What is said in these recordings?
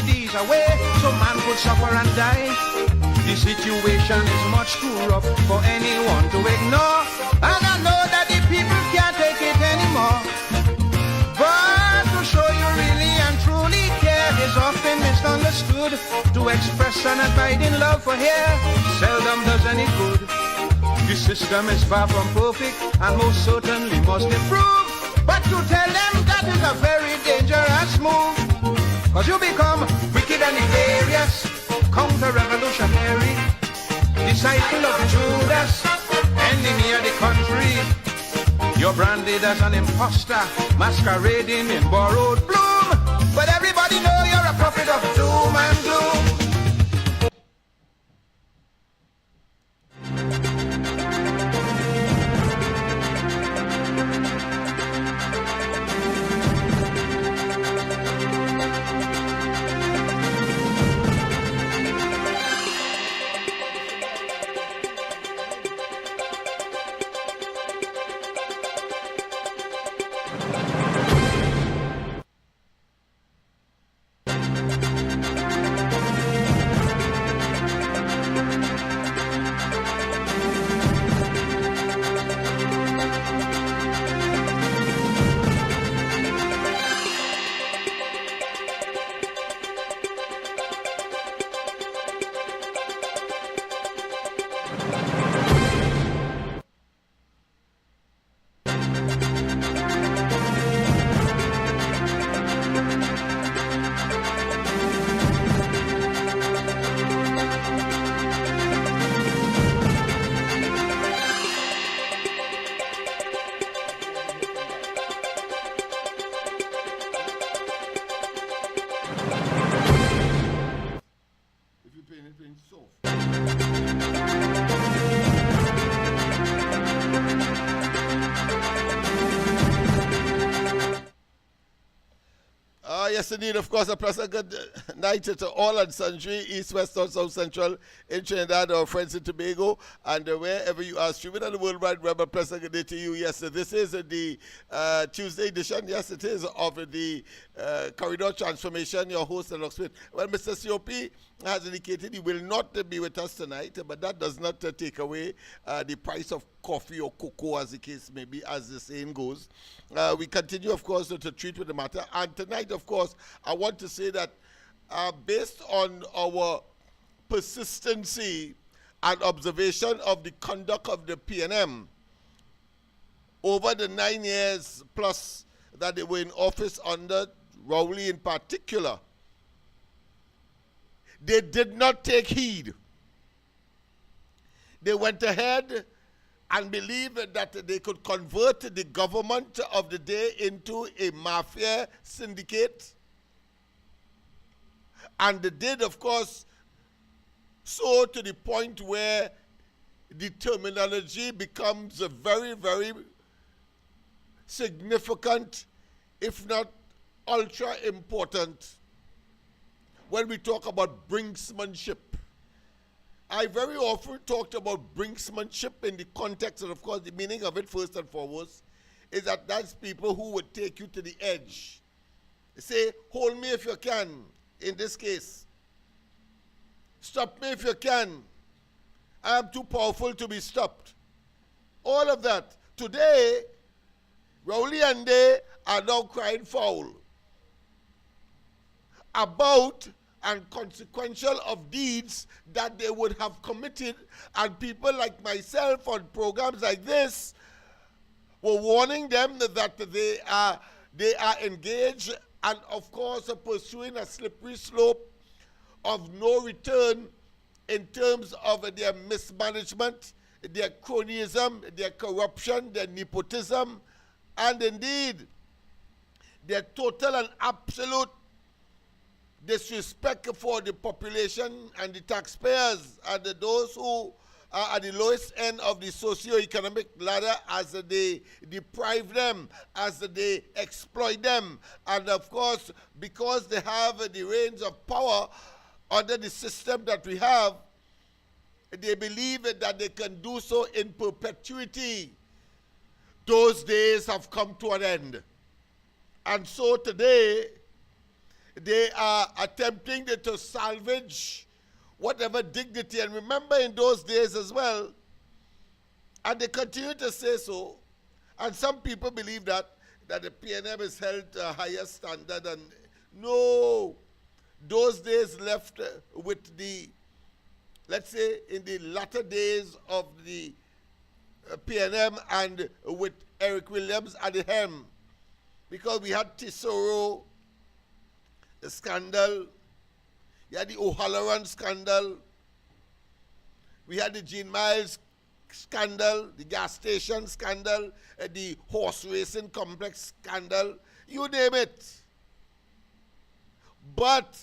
subsidies away so man could suffer and die. The situation is much too rough for anyone to ignore, and I know that the people can't take it anymore. But to show you really and truly care is often misunderstood. To express an abiding love for here seldom does any good. The system is far from perfect and most certainly must improve. But to tell them that is a very dangerous move, cause you become wicked and nefarious, counter-revolutionary, disciple of Judas, enemy of the country. You're branded as an imposter, masquerading in borrowed bloom, but everybody know you're a prophet of doom and gloom. Yes, indeed, of course, a pleasant good night to all and sundry, East, West, North, South, Central, in Trinidad, our friends in Tobago, and wherever you are streaming on the World Wide Web, a pleasant good day to you. Yes, this is the Tuesday edition, yes, it is, of the Corridor Transformation, your host, Lennox. Well, Mr. COP has indicated he will not be with us tonight, but that does not take away the price of coffee or cocoa, as the case may be, as the saying goes. We continue, of course, to treat with the matter. And tonight, of course, I want to say that based on our persistency and observation of the conduct of the PNM over the 9 years plus that they were in office under Rowley in particular, they did not take heed. They went ahead and believed that they could convert the government of the day into a mafia syndicate. And they did, of course, so to the point where the terminology becomes a very, very significant, if not ultra important, when we talk about brinksmanship. I very often talked about brinksmanship in the context, and of course the meaning of it first and foremost is that that's people who would take you to the edge. They say, hold me if you can, in this case. Stop me if you can. I am too powerful to be stopped. All of that. Today, Rowley and they are now crying foul about and consequential of deeds that they would have committed, and people like myself on programs like this were warning them that they are engaged and of course pursuing a slippery slope of no return in terms of their mismanagement, their cronyism, their corruption, their nepotism, and indeed their total and absolute disrespect for the population and the taxpayers and those who are at the lowest end of the socio-economic ladder, as they deprive them, as they exploit them. And of course, because they have the reins of power under the system that we have, they believe that they can do so in perpetuity. Those days have come to an end. And so today, They are attempting to salvage whatever dignity. And remember in those days as well, and they continue to say so, and some people believe that the PNM is held to a higher standard. And no, those days left with the, let's say, in the latter days of the PNM and with Eric Williams at the helm. Because we had Tesoro, the scandal, we had the O'Halloran scandal, we had the Gene Miles scandal, the gas station scandal, the horse racing complex scandal, you name it. But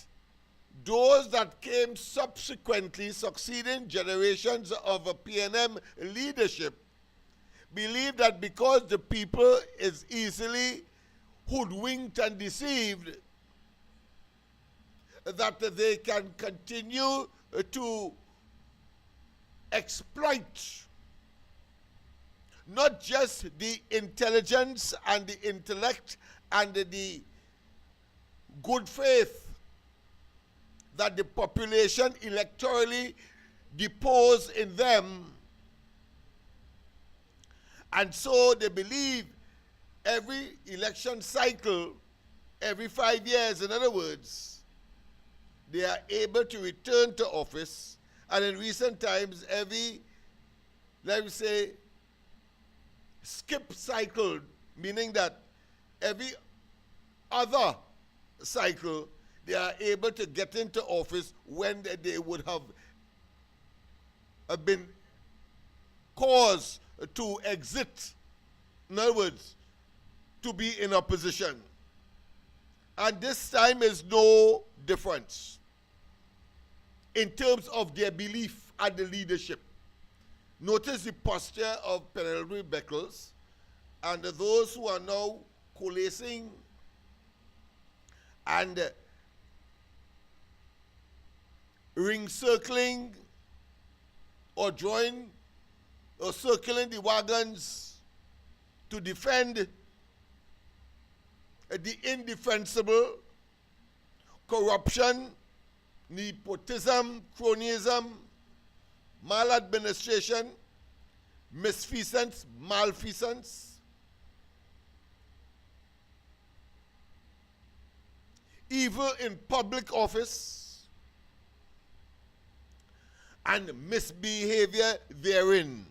those that came subsequently, succeeding generations of a PNM leadership, believe that because the people is easily hoodwinked and deceived, that they can continue to exploit not just the intelligence and the intellect and the good faith that the population electorally depose in them. And so they believe every election cycle, every 5 years, in other words, they are able to return to office. And in recent times, every, let me say, skip cycle, meaning that every other cycle, they are able to get into office when they would have been caused to exit. In other words, to be in opposition. And this time is no difference in terms of their belief and the leadership. Notice the posture of Penelope Beckles and those who are now coalescing and ring circling or join or circling the wagons to defend the indefensible, corruption, nepotism, cronyism, maladministration, misfeasance, malfeasance, evil in public office, and misbehavior therein.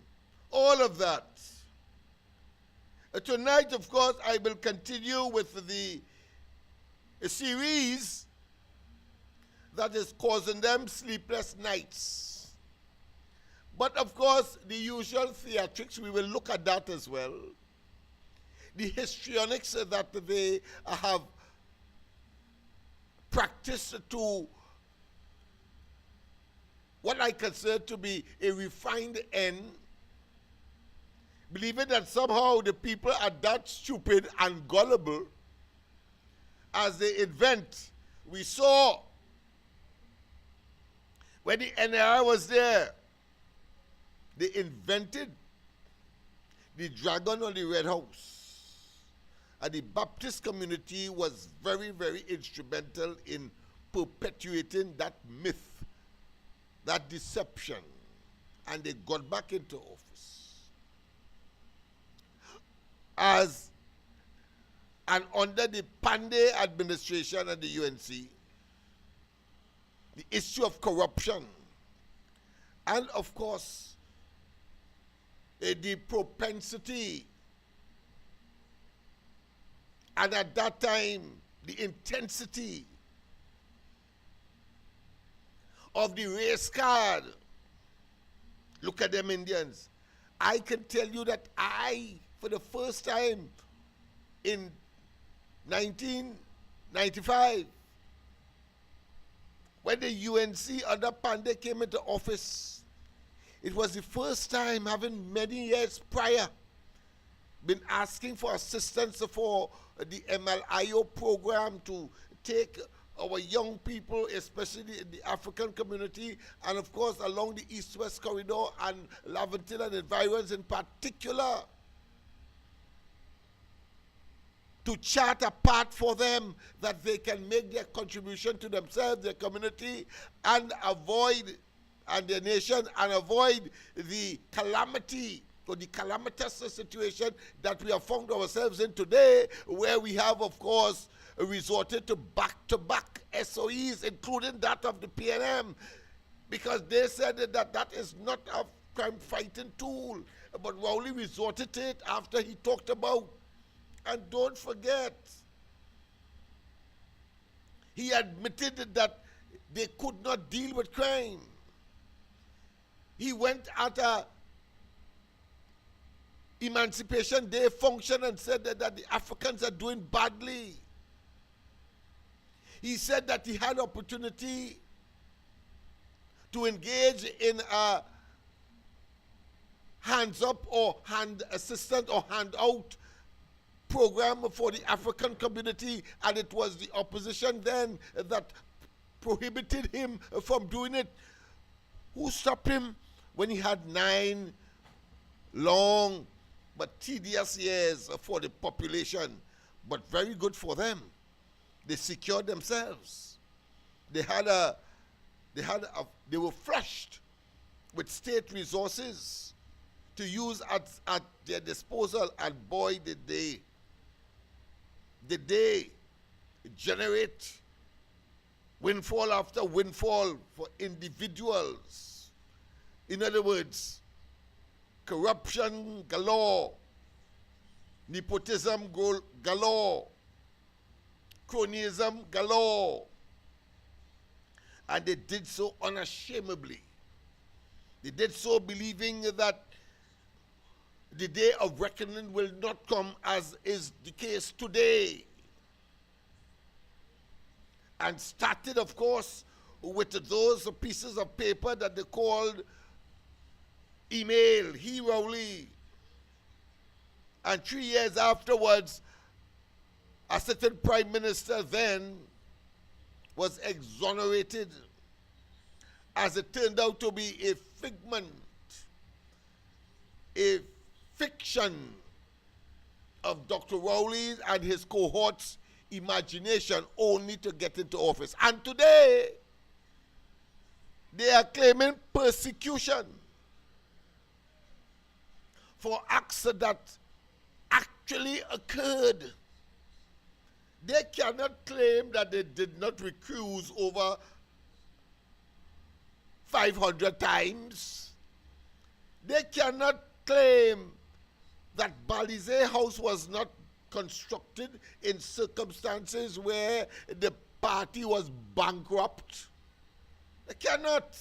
All of that. Tonight, of course, I will continue with the series that is causing them sleepless nights. But of course, the usual theatrics, we will look at that as well. The histrionics that they have practiced to what I consider to be a refined end, believing that somehow the people are that stupid and gullible as they invent. We saw when the NRA was there, they invented the dragon on the Red House. And the Baptist community was very, very instrumental in perpetuating that myth, that deception. And they got back into office. And under the Pandey administration and the UNC, the issue of corruption, and of course, the propensity, and at that time, the intensity of the race card. Look at them Indians. I can tell you that I, for the first time in 1995, when the UNC under Pandey came into office, it was the first time, having many years prior, been asking for assistance for the MLIO program to take our young people, especially in the African community, and of course along the East-West corridor and Laventille and environs in particular. to chart a path for them that they can make their contribution to themselves, their community, and their nation, and avoid the calamity or the calamitous situation that we have found ourselves in today, where we have, of course, resorted to back-to-back SOEs, including that of the PNM, because they said that that is not a crime-fighting tool, but Rowley resorted to it after he talked about. And don't forget, he admitted that they could not deal with crime. He went at a Emancipation Day function and said that the Africans are doing badly. He said that he had opportunity to engage in a hands up or hand assistant or hand out program for the African community, and it was the opposition then that prohibited him from doing it. Who stopped him when he had 9 long but tedious years for the population, but very good for them? They secured themselves. They were flushed with state resources to use at their disposal, and boy, did they generate windfall after windfall for individuals. In other words, corruption galore, nepotism galore, cronyism galore. And they did so unashamedly. They did so believing that the day of reckoning will not come, as is the case today. And started, of course, with those pieces of paper that they called email, he Rowley. And 3 years afterwards, a certain prime minister then was exonerated, as it turned out to be a figment, a fiction of Dr. Rowley's and his cohorts' imagination, only to get into office. And today, they are claiming persecution for acts that actually occurred. They cannot claim that they did not recuse over 500 times. They cannot claim that Balisier House was not constructed in circumstances where the party was bankrupt. They cannot.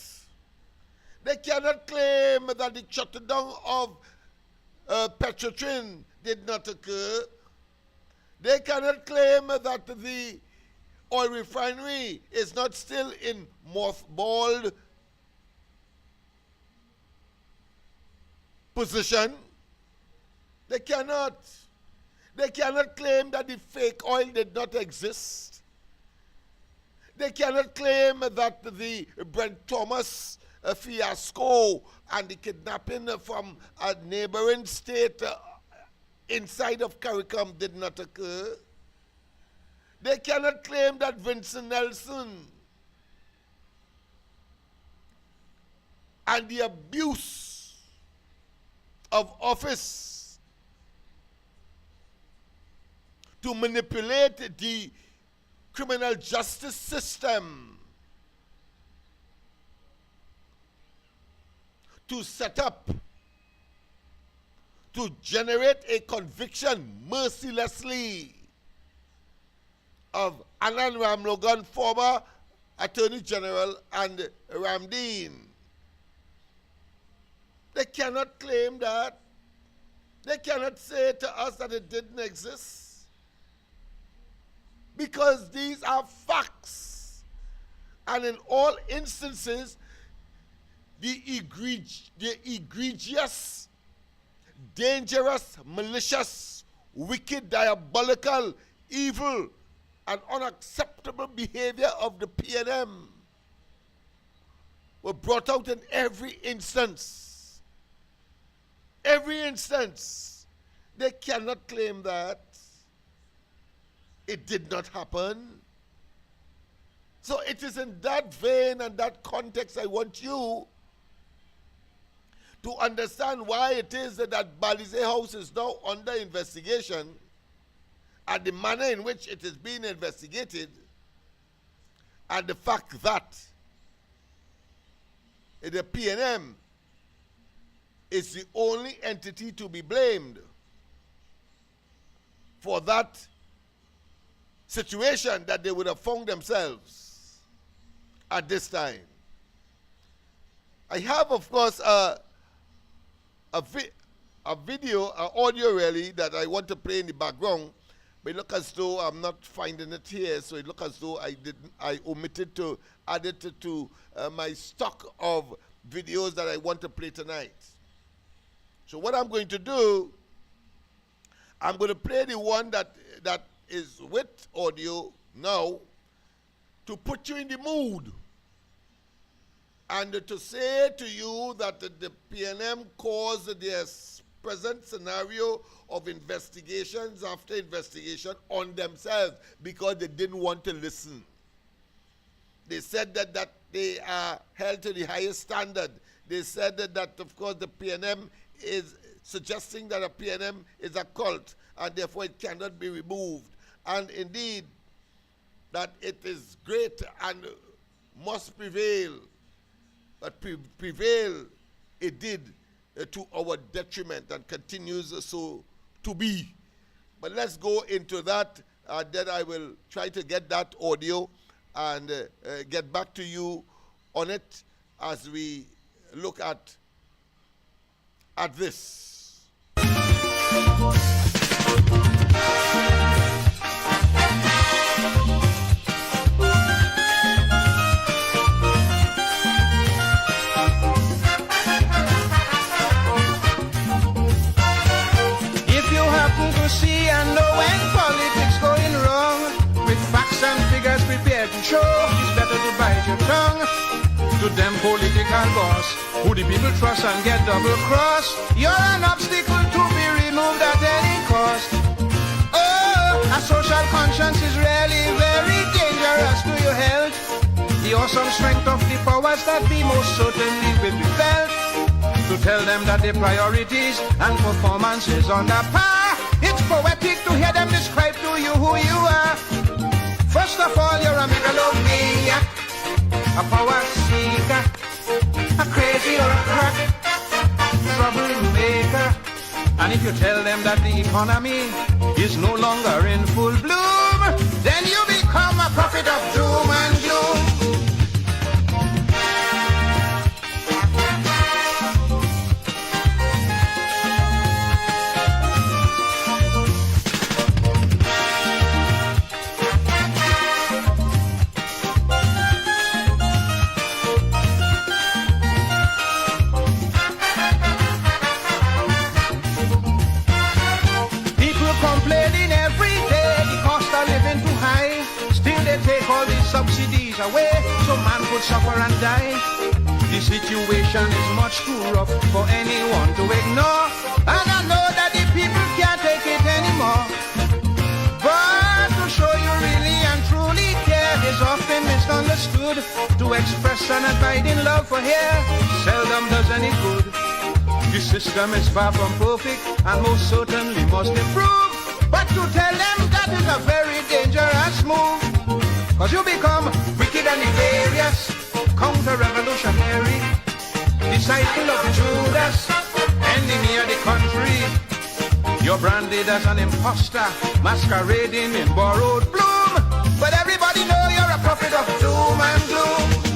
They cannot claim that the shutting down of Petrotrin did not occur. They cannot claim that the oil refinery is not still in mothballed position. They cannot. They cannot claim that the fake oil did not exist. They cannot claim that the Brent Thomas fiasco and the kidnapping from a neighboring state inside of CARICOM did not occur. They cannot claim that Vincent Nelson and the abuse of office to manipulate the criminal justice system to set up, to generate a conviction mercilessly of Anand Ramlogan, former Attorney General, and Ramdeen. They cannot claim that. They cannot say to us that it didn't exist, because these are facts. And in all instances, the egregious, dangerous, malicious, wicked, diabolical, evil, and unacceptable behavior of the PNM were brought out in every instance. Every instance. They cannot claim that. it did not happen. So it is in that vein and that context I want you to understand why it is that Balisier House is now under investigation and the manner in which it is being investigated, and the fact that the PNM is the only entity to be blamed for that situation that they would have found themselves at this time. I have, of course, a video, an audio really, that I want to play in the background, but it looks as though I'm not finding it here, so it looks as though I omitted to add it to my stock of videos that I want to play tonight. So what I'm going to do, I'm going to play the one that is with audio now to put you in the mood and to say to you that the PNM caused their present scenario of investigations after investigation on themselves because they didn't want to listen. They said that they are held to the highest standard. They said that of course, the PNM is suggesting that a PNM is a cult and therefore it cannot be removed. And indeed, that it is great and must prevail. But prevail it did to our detriment and continues so to be. But let's go into that, then I will try to get that audio and get back to you on it as we look at this. See and know when politics going wrong, with facts and figures prepared to show, it's better to bite your tongue. To them political boss, who the people trust and get double cross, you're an obstacle to be removed at any cost. Oh, a social conscience is really very dangerous to your health. The awesome strength of the powers that be most certainly will be felt. To tell them that their priorities and performance is under par. It's poetic to hear them describe to you who you are. First of all, you're a megalomaniac, a power seeker, a crazy old crack, troublemaker. And if you tell them that the economy is no longer in full bloom, then you become a prophet of doom and gloom. Subsidies away, so man could suffer and die. The situation is much too rough for anyone to ignore, and I know that the people can't take it anymore. But to show you really and truly care is often misunderstood. To express an abiding love for hair seldom does any good. The system is far from perfect and most certainly must improve. But to tell them that is a very dangerous move. Cause you become wicked and nefarious, counter-revolutionary, disciple of Judas, enemy of the country. You're branded as an imposter, masquerading in borrowed bloom. But everybody know you're a prophet of doom and gloom.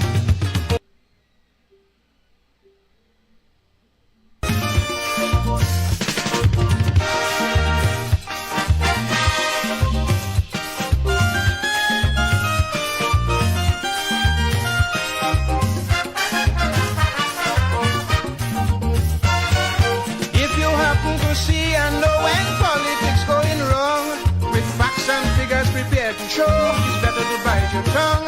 Show, it's better to bite your tongue.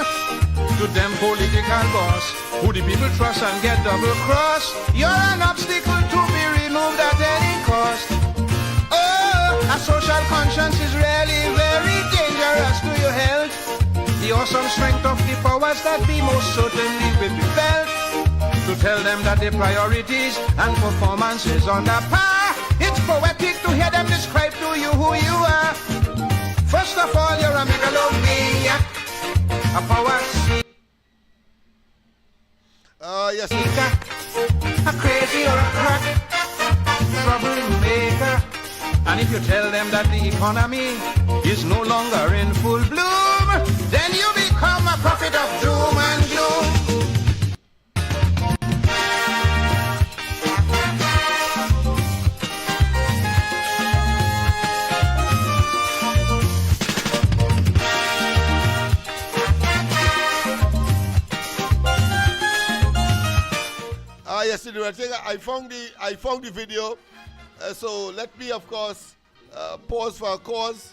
To them political boss, who the people trust and get double cross, you're an obstacle to be removed at any cost. Oh, A social conscience is really very dangerous to your health. The awesome strength of the powers that be most certainly will be felt. To tell them that the priorities and performance is on the par. It's poetic to hear them describe to you who you are. First of all, you're a megalomaniac, a power seeker, yes, a crazy or a crack troublemaker. And if you tell them that the economy is no longer in full bloom, then you become a prophet of doom and gloom. Yes, I found the video. So let me, of course, pause for a cause.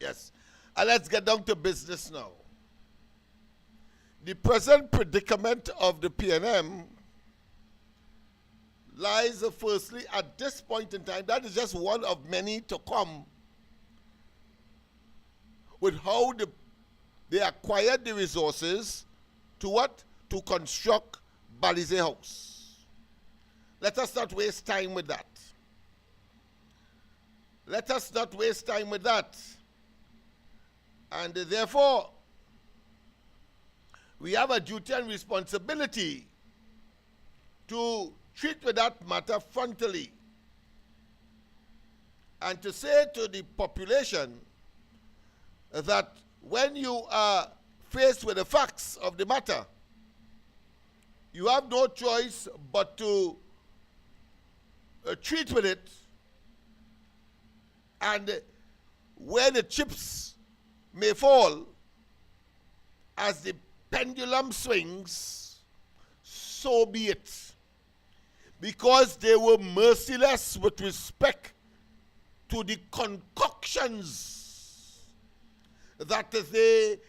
Yes, and let's get down to business now. The present predicament of the PNM lies, firstly, at this point in time. That is just one of many to come. With how they acquired the resources to what? To construct Balisier House. Let us not waste time with that. Let us not waste time with that. And therefore, we have a duty and responsibility to treat with that matter frontally and to say to the population that when you are faced with the facts of the matter, you have no choice but to treat with it, and where the chips may fall as the pendulum swings, so be it. Because they were merciless with respect to the concoctions that they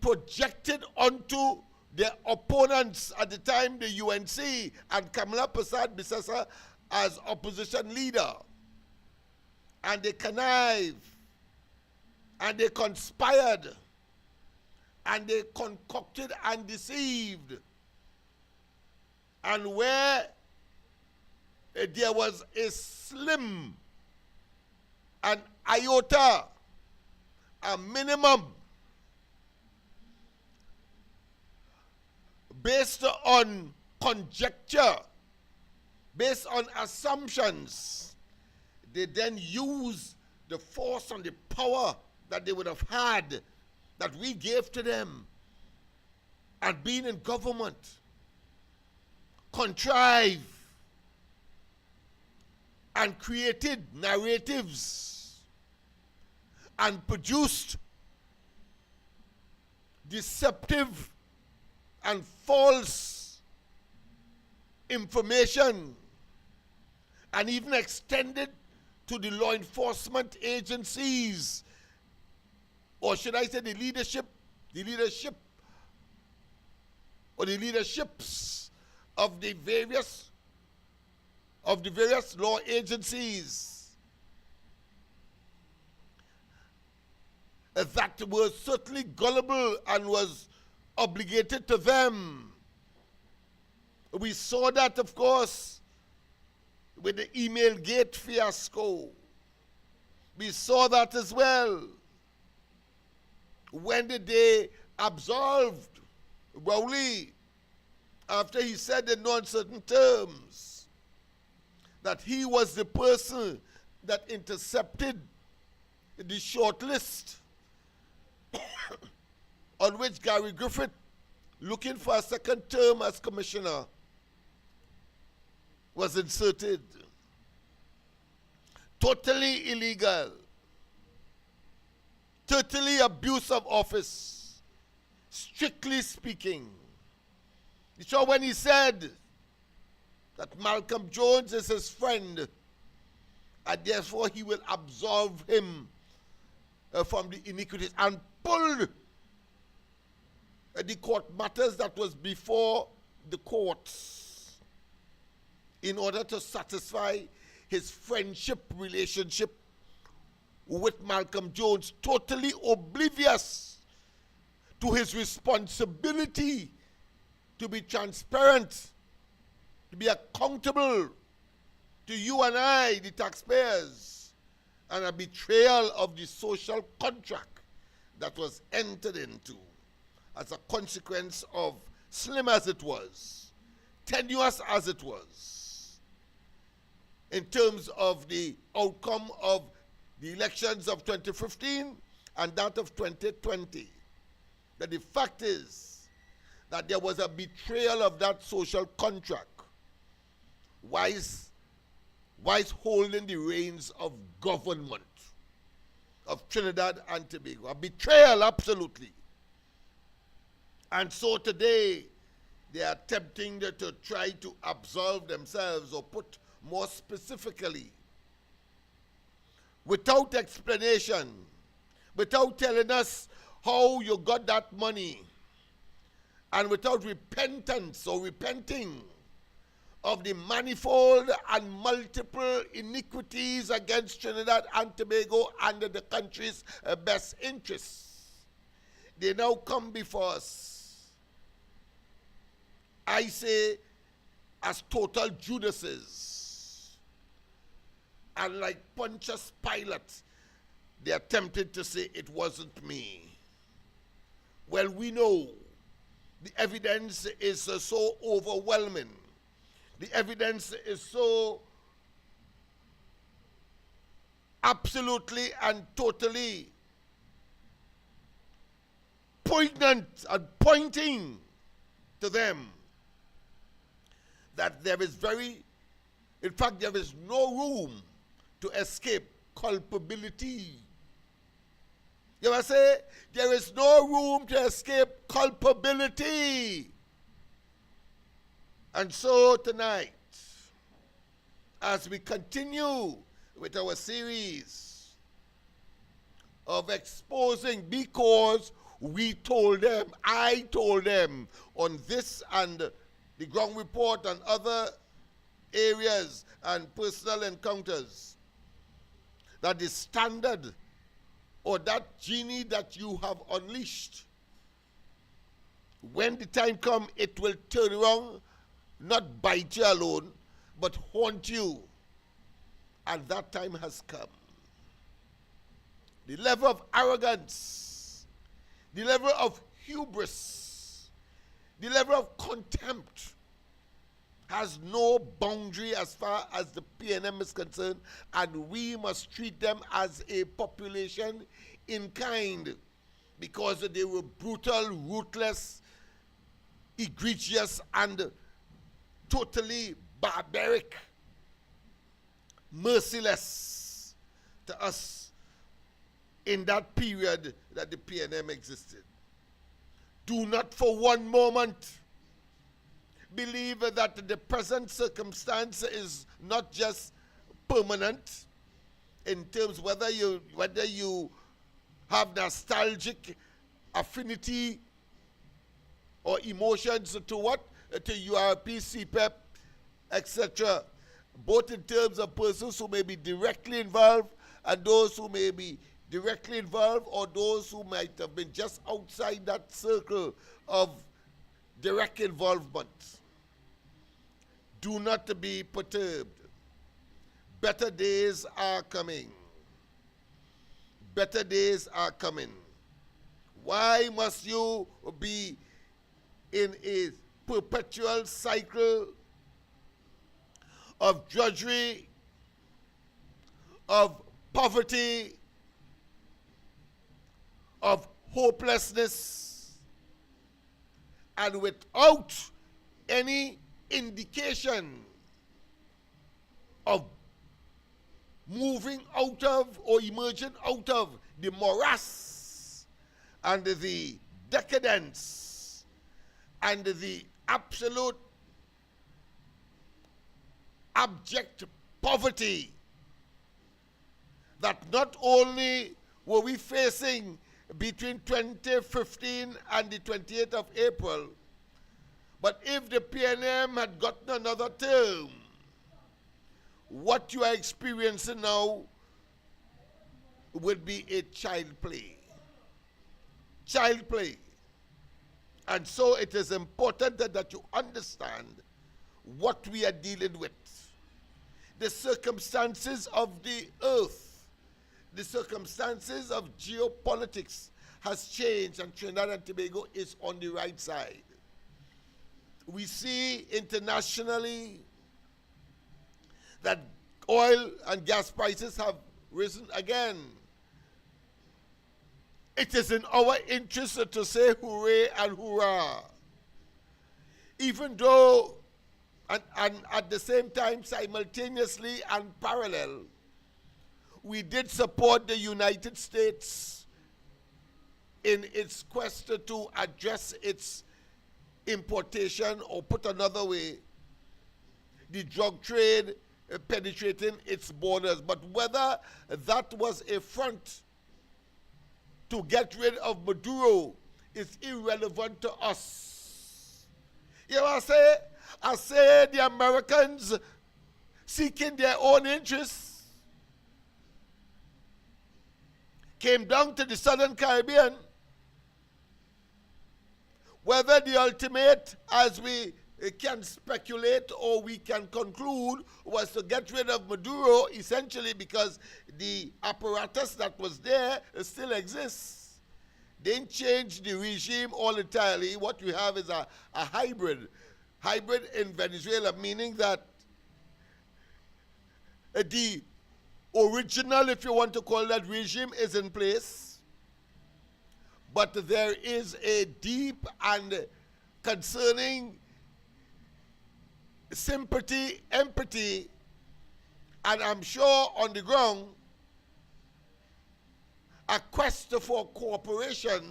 projected onto their opponents at the time, the UNC, and Kamala Persad-Bissessar as opposition leader. And they connived, and they conspired, and they concocted and deceived. And where there was a slim, an iota, a minimum, based on conjecture, based on assumptions, they then use the force and the power that they would have had, that we gave to them, and being in government, contrive and created narratives and produced deceptive and false information, and even extended to the law enforcement agencies, or should I say the leaderships of the various law agencies that were certainly gullible and was obligated to them. We saw that, of course, with the email gate fiasco. We saw that as well when they absolved Rowley after he said in no uncertain terms that he was the person that intercepted the short list on which Gary Griffith, looking for a second term as commissioner, was inserted. Totally illegal. Totally abuse of office, strictly speaking. So when he said that Malcolm Jones is his friend, and therefore he will absolve him from the iniquities, and pulled the court matters that was before the courts in order to satisfy his friendship relationship with Malcolm Jones, totally oblivious to his responsibility to be transparent, to be accountable to you and I, the taxpayers, and a betrayal of the social contract that was entered into as a consequence of, slim as it was, tenuous as it was, in terms of the outcome of the elections of 2015 and that of 2020. But the fact is that there was a betrayal of that social contract whilst holding the reins of government of Trinidad and Tobago. A betrayal, absolutely. And so today, they are attempting to try to absolve themselves, or put more specifically, without explanation, without telling us how you got that money, and without repentance or repenting of the manifold and multiple iniquities against Trinidad and Tobago and the country's best interests. They now come before us, I say, as total Judases. And like Pontius Pilate, they attempted to say it wasn't me. Well, we know the evidence is so overwhelming. The evidence is so absolutely and totally poignant and pointing to them that there is in fact, there is no room to escape culpability. You ever say, there is no room to escape culpability. And so tonight, as we continue with our series of exposing, because we told them, I told them on this and the ground report and other areas and personal encounters, that the standard or that genie that you have unleashed, when the time comes, it will turn around, not bite you alone, but haunt you. And that time has come. The level of arrogance, the level of hubris, the level of contempt has no boundary as far as the PNM is concerned, and we must treat them as a population in kind, because they were brutal, ruthless, egregious, and totally barbaric, merciless to us in that period that the PNM existed. Do not for one moment believe that the present circumstance is not just permanent in terms whether you have nostalgic affinity or emotions to what? To URP, CPEP, etc. Both in terms of persons who may be directly involved and those who may be directly involved, or those who might have been just outside that circle of direct involvement. Do not be perturbed. Better days are coming. Better days are coming. Why must you be in a perpetual cycle of drudgery, of poverty, of hopelessness, and without any indication of moving out of or emerging out of the morass and the decadence and the absolute abject poverty that not only were we facing between 2015 and the 28th of April, but if the PNM had gotten another term, what you are experiencing now would be a child play. Child play. And so it is important that you understand what we are dealing with. The circumstances of the earth, the circumstances of geopolitics has changed, and Trinidad and Tobago is on the right side. We see internationally that oil and gas prices have risen again. It is in our interest to say hooray and hurrah. Even though, and at the same time, simultaneously and parallel, we did support the United States in its quest to address its importation, or put another way, the drug trade penetrating its borders. But whether that was a front to get rid of Maduro is irrelevant to us. You know what I say the Americans seeking their own interests came down to the Southern Caribbean. Whether the ultimate, as we can speculate or we can conclude, was to get rid of Maduro, essentially because the apparatus that was there still exists. They didn't change the regime all entirely. What we have is a hybrid. Hybrid in Venezuela, meaning that the original, if you want to call that, regime is in place. But there is a deep and concerning sympathy, empathy, and I'm sure on the ground, a quest for cooperation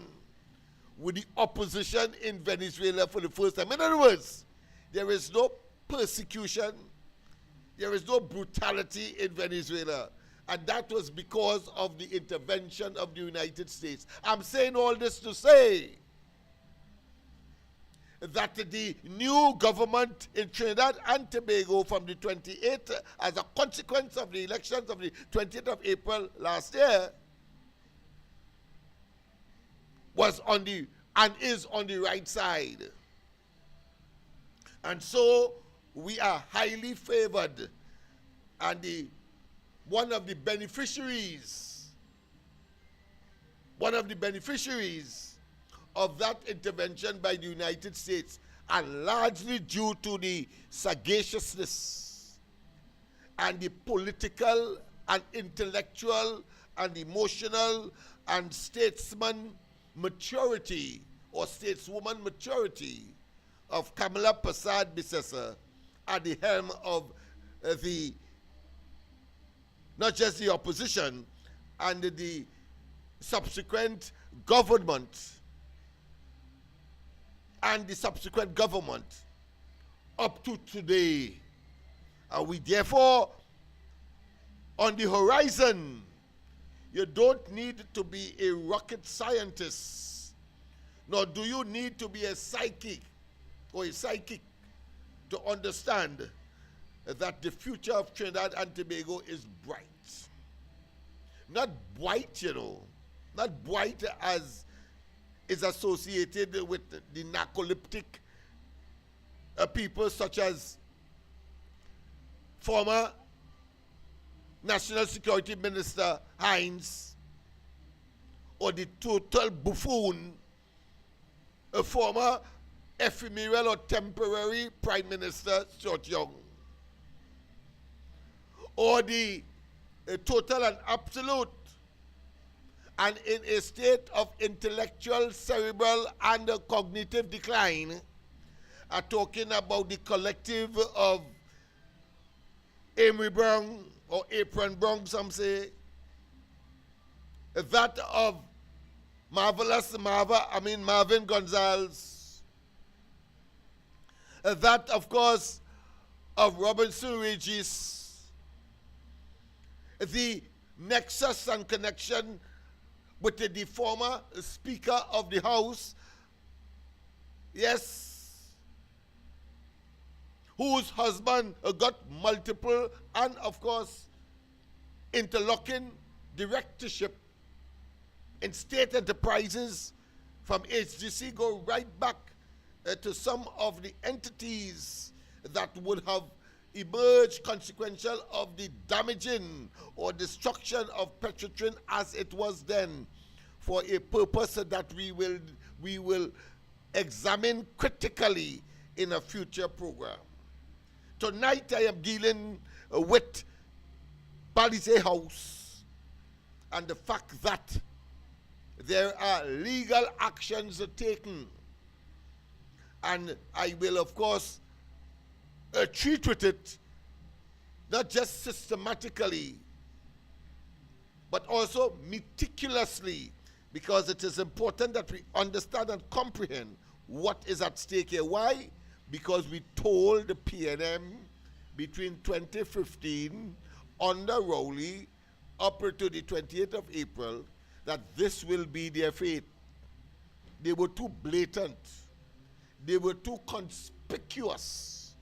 with the opposition in Venezuela for the first time. In other words, there is no persecution, there is no brutality in Venezuela. And that was because of the intervention of the United States. I'm saying all this to say that the new government in Trinidad and Tobago from the 28th, as a consequence of the elections of the 20th of April last year, was on the, and is on the right side. And so we are highly favored, and one of the beneficiaries of that intervention by the United States, and largely due to the sagaciousness and the political and intellectual and emotional and statesman maturity or stateswoman maturity of Kamala Prasad Bissessa at the helm of the not just the opposition and the subsequent government and the subsequent government up to today. And we therefore, on the horizon, you don't need to be a rocket scientist, nor do you need to be a psychic to understand that the future of Trinidad and Tobago is bright. Not bright, not bright as is associated with the narcoleptic people such as former National Security Minister Hines, or the total buffoon, a former ephemeral or temporary Prime Minister Stuart Young, or the total and absolute and in a state of intellectual, cerebral, and cognitive decline, are talking about the collective of Amy Brown, or Apron Brown, some say, that of Marvin Gonzalez, that, of course, of Robinson Regis, the nexus and connection with the former Speaker of the House, yes, whose husband got multiple and, of course, interlocking directorship in state enterprises from HGC, go right back to some of the entities that would have emerged consequential of the damaging or destruction of Petrotrin as it was then, for a purpose that we will examine critically in a future program. Tonight I am dealing with Balisier House and the fact that there are legal actions taken, and I will, of course, treat with it not just systematically but also meticulously, because it is important that we understand and comprehend what is at stake here. Why? Because we told the PNM between 2015 under Rowley up to the 28th of April that this will be their fate. They were too blatant. They were too conspicuous.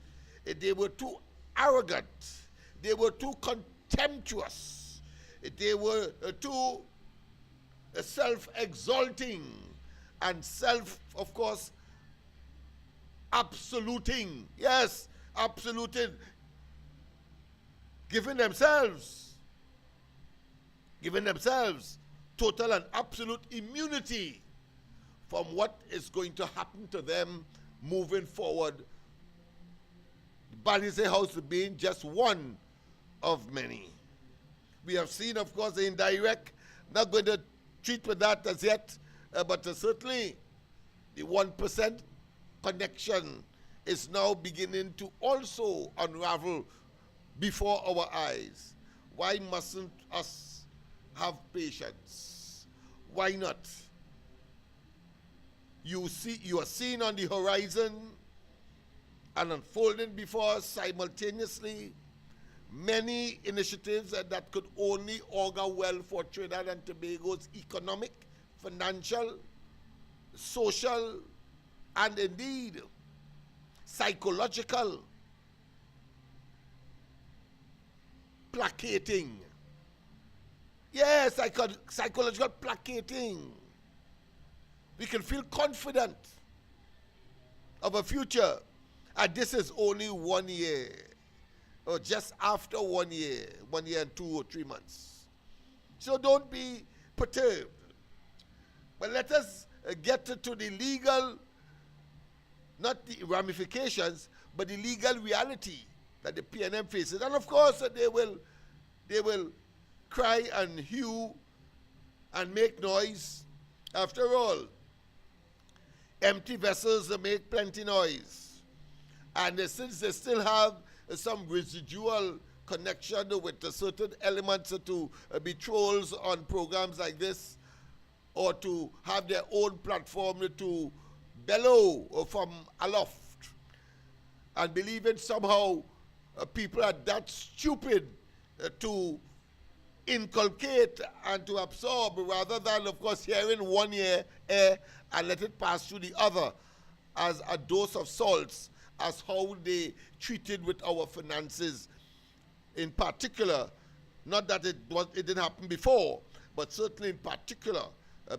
They were too arrogant. They were too contemptuous. They were too self-exalting and of course, absoluting. Yes, absoluting. Giving themselves total and absolute immunity from what is going to happen to them moving forward. The Balisier House being just one of many. We have seen, of course, the indirect, not going to treat with that as yet, but certainly the 1% connection is now beginning to also unravel before our eyes. Why mustn't us have patience? Why not? You are seeing on the horizon and unfolding before us simultaneously many initiatives that could only augur well for Trinidad and Tobago's economic, financial, social, and indeed psychological placating. Yes, psychological placating. We can feel confident of a future. And this is only 1 year, or just after 1 year, 1 year and 2 or 3 months. So don't be perturbed. But let us get to the legal, not the ramifications, but the legal reality that the PNM faces. And of course, they will cry and hew and make noise. After all, empty vessels make plenty noise. And since they still have some residual connection with certain elements to be trolls on programs like this, or to have their own platform to bellow from aloft, and believing somehow people are that stupid to inculcate and to absorb, rather than, of course, hearing 1 year air and let it pass through the other as a dose of salts, as how they treated with our finances in particular. Not that it didn't happen before, but certainly in particular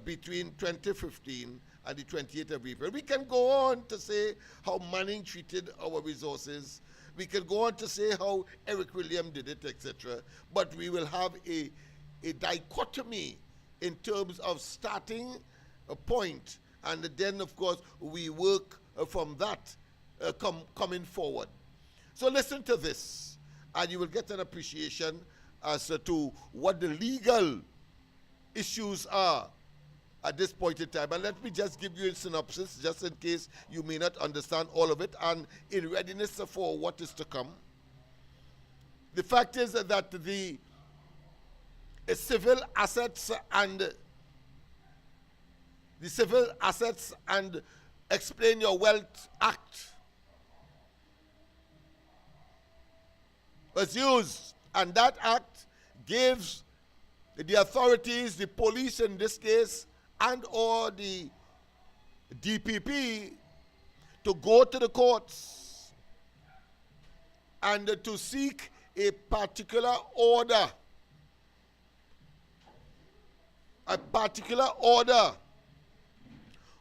between 2015 and the 28th of April. We can go on to say how Manning treated our resources. We can go on to say how Eric William did it, etc. But we will have a dichotomy in terms of starting a point, and then, of course, we work from that coming forward. So listen to this, and you will get an appreciation as to what the legal issues are at this point in time. And let me just give you a synopsis, just in case you may not understand all of it, and in readiness for what is to come. The fact is that the Civil Assets and Explain Your Wealth Act was used, and that act gives the authorities, the police in this case, and or the DPP, to go to the courts and to seek a particular order. A particular order.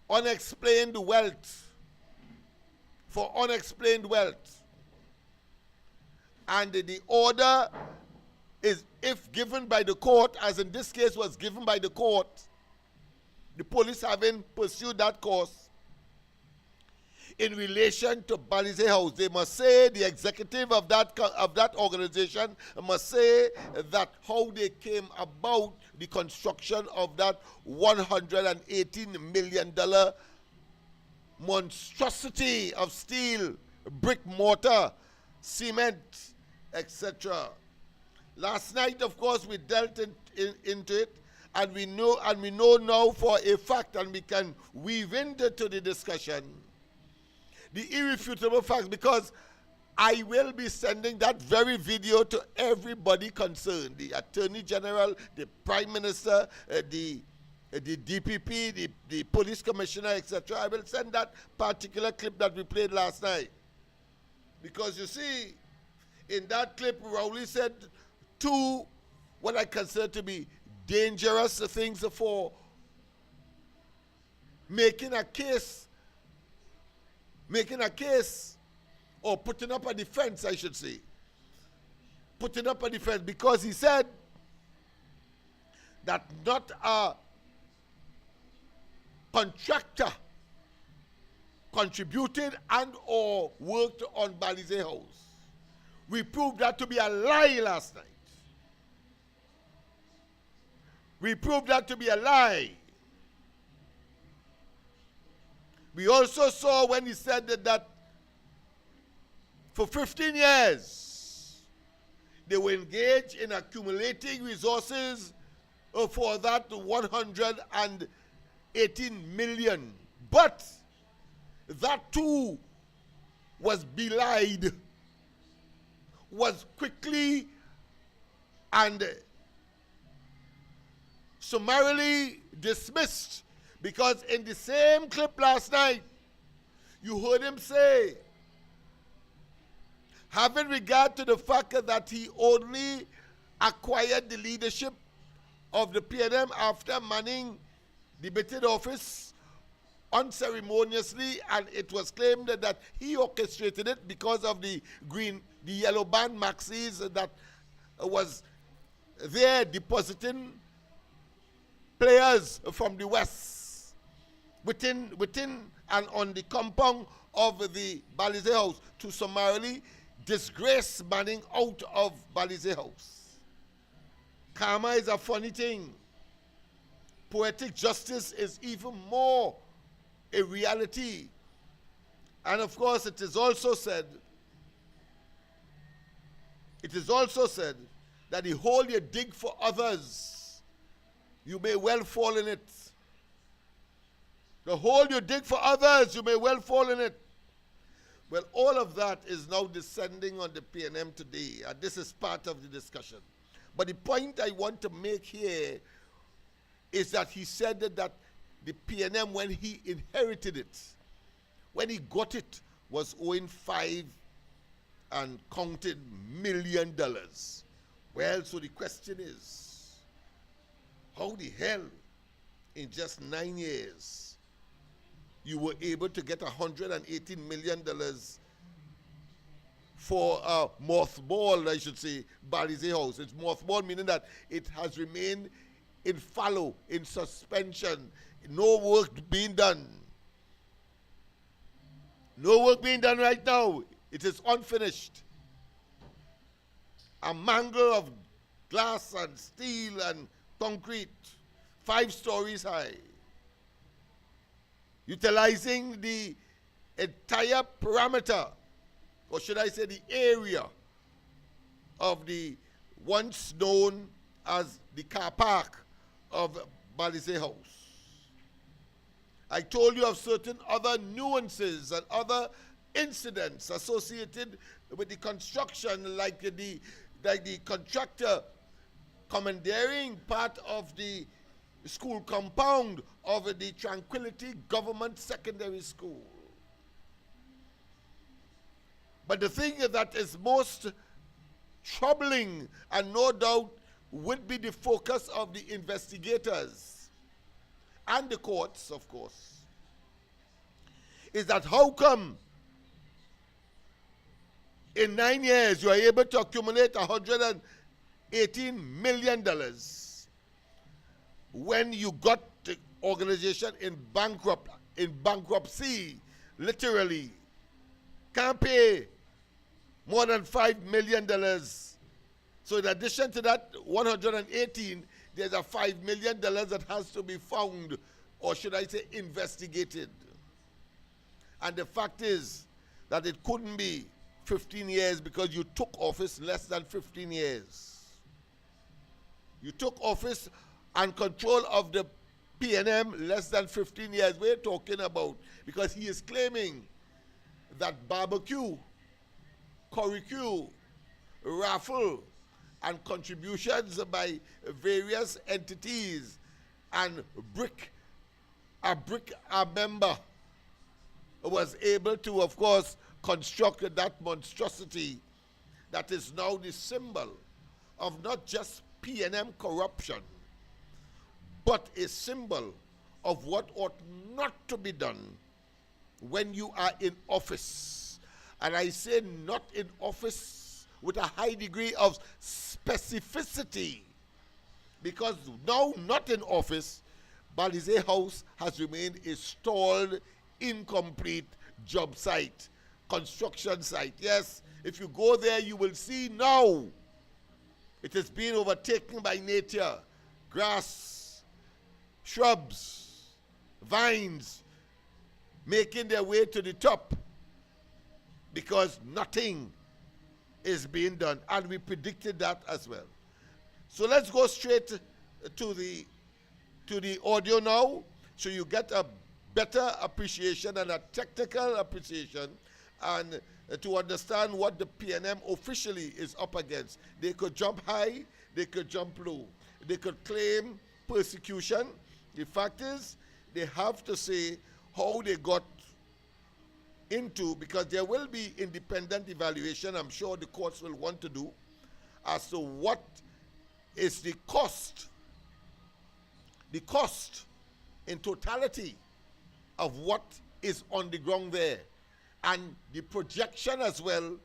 Unexplained wealth. For unexplained wealth. And the order is, if given by the court, as in this case was given by the court, the police having pursued that course in relation to Balisier House, they must say, the executive of that organization must say that how they came about the construction of that $118 million monstrosity of steel, brick mortar, cement, etc. Last night, of course, we dealt into it, and we know now for a fact, and we can weave into the discussion the irrefutable facts, because I will be sending that very video to everybody concerned, the Attorney General, the Prime Minister, the DPP, the Police Commissioner, etc. I will send that particular clip that we played last night. Because you see, in that clip, Rowley said two, what I consider to be dangerous things for making a case, or putting up a defense, I should say. Putting up a defense, because he said that not a contractor contributed and or worked on Balisier House. We proved that to be a lie last night. We proved that to be a lie. We also saw when he said that for 15 years, they were engaged in accumulating resources for that 118 million. But that too was belied, was quickly and summarily dismissed, because in the same clip last night, you heard him say, having regard to the fact that he only acquired the leadership of the PNM after Manning debated office unceremoniously, and it was claimed that he orchestrated it because of the yellow band maxis that was there depositing players from the West within and on the compound of the Balisier House to summarily disgrace Manning out of Balisier House. Karma is a funny thing. Poetic justice is even more a reality. And of course, it is also said that the hole you dig for others, you may well fall in it. The hole you dig for others, you may well fall in it. Well, all of that is now descending on the PNM today, and this is part of the discussion. But the point I want to make here is that he said that the PNM, when he inherited it, when he got it, was owing $5 and counted $million. Well, so the question is, how the hell in just 9 years you were able to get $118 million for a mothball, I should say, Balisier House? It's mothball, meaning that it has remained in fallow, in suspension, no work being done. No work being done right now. It is unfinished. A mangle of glass and steel and concrete, 5 stories high. Utilizing the entire parameter, or should I say the area, of the once known as the car park of Balisier House. I told you of certain other nuances and other incidents associated with the construction, like the contractor commandeering part of the school compound of the Tranquility Government Secondary School. But the thing that is most troubling, and no doubt would be the focus of the investigators and the courts, of course, is that how come in 9 years you are able to accumulate $118 million when you got the organization in bankruptcy, literally, can't pay more than $5 million. So in addition to that 118, there's a $5 million that has to be found, or should I say investigated. And the fact is that it couldn't be 15 years because you took office less than 15 years. You took office and control of the PNM less than 15 years. We're talking about, because he is claiming that barbecue, curricule, raffle, and contributions by various entities and a member was able to, of course, construct that monstrosity that is now the symbol of not just PNM corruption, but a symbol of what ought not to be done when you are in office. And I say not in office with a high degree of specificity, because now not in office, Balisier House has remained a stalled, incomplete job site, construction site. Yes, if you go there, you will see now it has been overtaken by nature, grass, shrubs, vines, making their way to the top because nothing is being done. And we predicted that as well. So let's go straight to the audio now, so you get a better appreciation and a technical appreciation, and to understand what the PNM officially is up against. They could jump high, they could jump low. They could claim persecution. The fact is, they have to say how they got into, because there will be independent evaluation, I'm sure the courts will want to do, as to what is the cost in totality of what is on the ground there, and the projection as well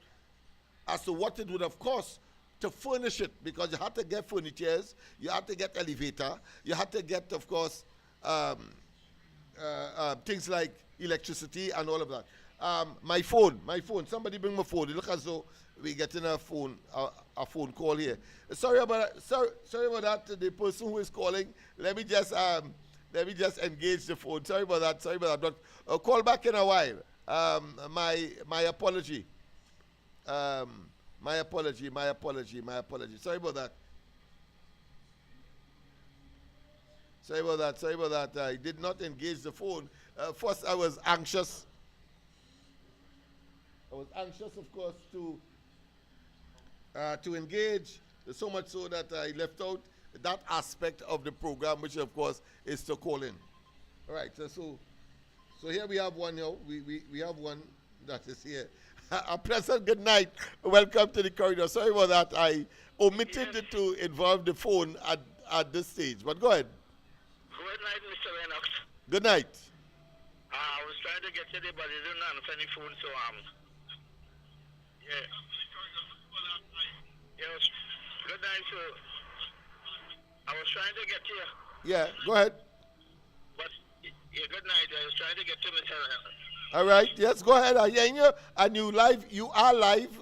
as to what it would have cost to furnish it, because you had to get furnitures, you had to get elevator, you had to get, of course, things like electricity and all of that. My phone, somebody bring my phone. It looks as though we're getting a phone call here. Sorry about that, the person who is calling. Let me just engage the phone. Sorry about that. But call back in a while. My apology. My apology. Sorry about that. I did not engage the phone. First, I was anxious. Of course, to engage, so much so that I left out that aspect of the program, which of course is to call in. All right, so here we have one. We have one that is here. A pleasant good night. Welcome to the corridor. Sorry about that. I omitted to involve the phone at this stage. But go ahead. Good night, Mr. Lennox. Good night. I was trying to get you there, but you didn't answer any phone, so yeah. Yes. Good night, sir. I was trying to get you. Yeah, go ahead. But yeah, good night. I was trying to get to Mr. Lennox. All right. Yes, go ahead. I'm hearing you, and you live. You are live.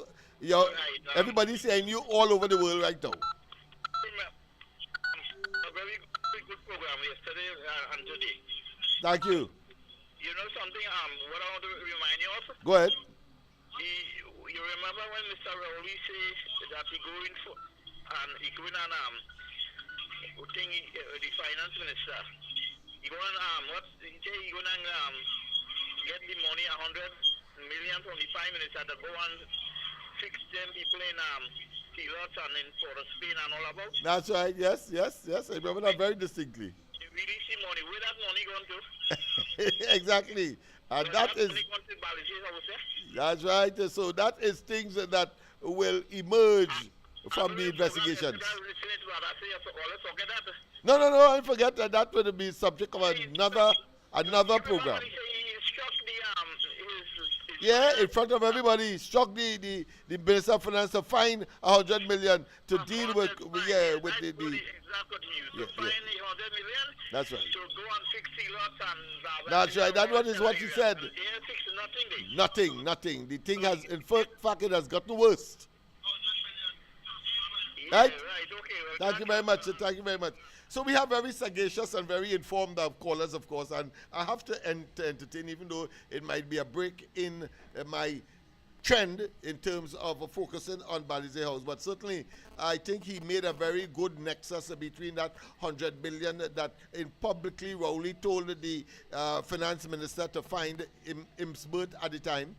Everybody's hearing you all over the world right now. A very good program yesterday and today. Thank you. You know something? What I want to remind you of? Go ahead. You remember when Mr. Rowley says that he going for and he going on the finance minister. He going what he say he going to get the money 100 million from the prime minister to go and fix them people in T-lots and in Port of Spain and all about. That's right. Yes. I remember that very distinctly. Release the money. Where that money going to? Exactly. And So that is, money going to Balisier house, that's right. So that is things that will emerge from the investigations. No, no, no, I forget that that will be subject of another program. Yeah, in front of everybody, struck the Minister of Finance to fine 100 million to deal with the yeah. That's right. To go and fix the lots and That's right. That one is what he said. They fix nothing. Nothing. The thing has, in fact, it has gotten worse. Yeah, Right? right. Okay. Well, Thank you very much. Thank you very much. So we have very sagacious and very informed callers, of course, and I have to entertain, even though it might be a break in my trend in terms of focusing on Balisier House. But certainly, I think he made a very good nexus between that 100 billion that in publicly Rowley told the finance minister to find Imsbert at the time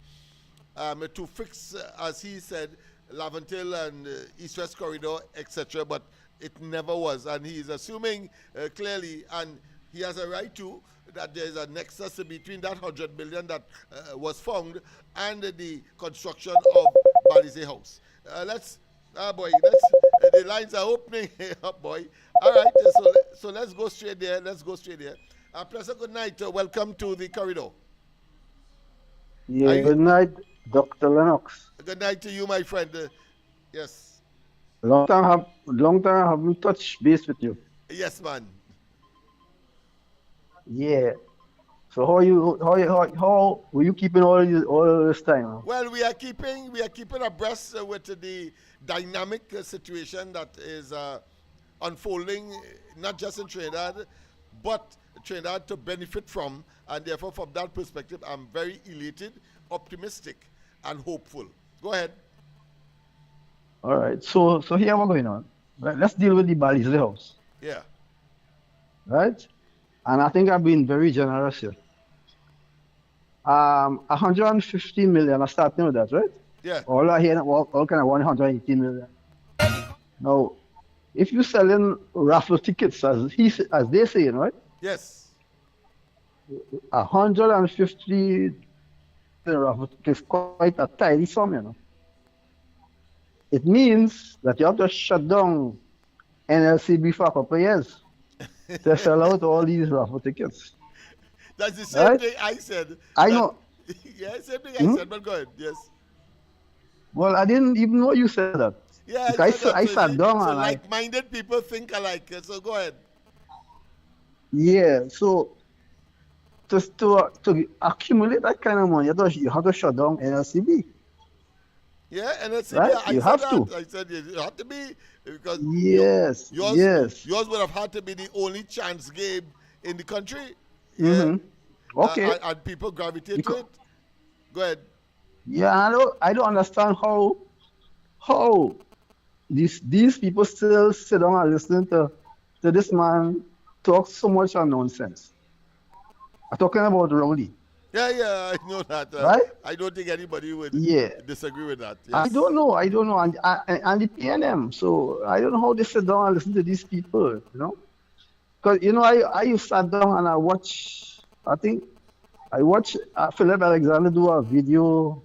to fix, as he said, Laventil and East-West Corridor, etc. But it never was. And he is assuming clearly, and he has a right to, that there is a nexus between that 100 billion that was found and the construction of Balisier House. The lines are opening up, boy. All right, so let's go straight there. Professor, good night. Welcome to the corridor. Yeah, good night, Dr. Lennox. Good night to you, my friend. Yes. Long time haven't touched base with you. Yes, man. Yeah. So how were you keeping all this time? Well, we are keeping abreast with the dynamic situation that is unfolding, not just in Trinidad, but Trinidad to benefit from, and therefore from that perspective, I'm very elated, optimistic, and hopeful. Go ahead. All right. So here what's going on. Right, let's deal with the Balisier House. Yeah. Right? And I think I've been very generous here. 115 million, I starting with that, right? Yeah. All I hear, all kind of 118 million. Now, if you're selling raffle tickets, as they're saying, right? Yes. 150 raffle tickets, quite a tidy sum, you know. It means that you have to shut down NLCB for a couple of years to sell out all these raffle tickets. That's the same thing I said. I know. Yeah, same thing I said, but go ahead. Yes. Well, I didn't even know you said that. Yeah, I sat down and like-minded people think alike. So go ahead. Yeah, so to accumulate that kind of money, you have to shut down NLCB. Yeah, NLCB. Right? You have to. I said it had to be because yours would have had to be the only chance game in the country. Mm-hmm. Yeah. Okay. And people gravitate to it. Go ahead. Yeah, I don't understand how these people still sit down and listen to this man talk so much of nonsense. I'm talking about Rowley. Yeah, I know that. Right? I don't think anybody would disagree with that. Yes. I don't know, and the PNM. So I don't know how they sit down and listen to these people, you know. Because, you know, I sat down and I watched Philip Alexander do a video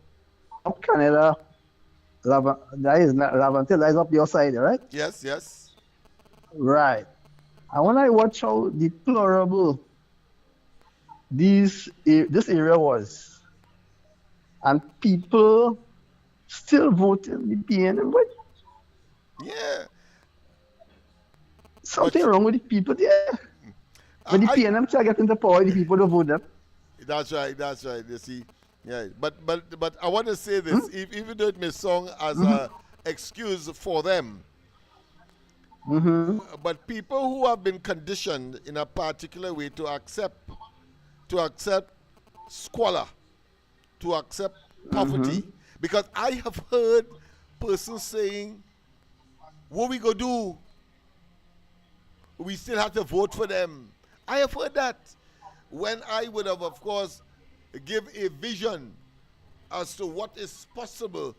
up Canada. That is Laventil, that is up your side, right? Yes. Right. And when I watch how deplorable this area was, and people still voting the PNM, what? Yeah. Something wrong with the people there. When the PNM try get into power, the people don't vote them. That's right. You see, yeah. But I want to say this, even though it may sound as an excuse for them, but people who have been conditioned in a particular way to accept squalor, to accept poverty, because I have heard persons saying, "What we go do? We still have to vote for them." I have heard that, when I would have, of course, give a vision as to what is possible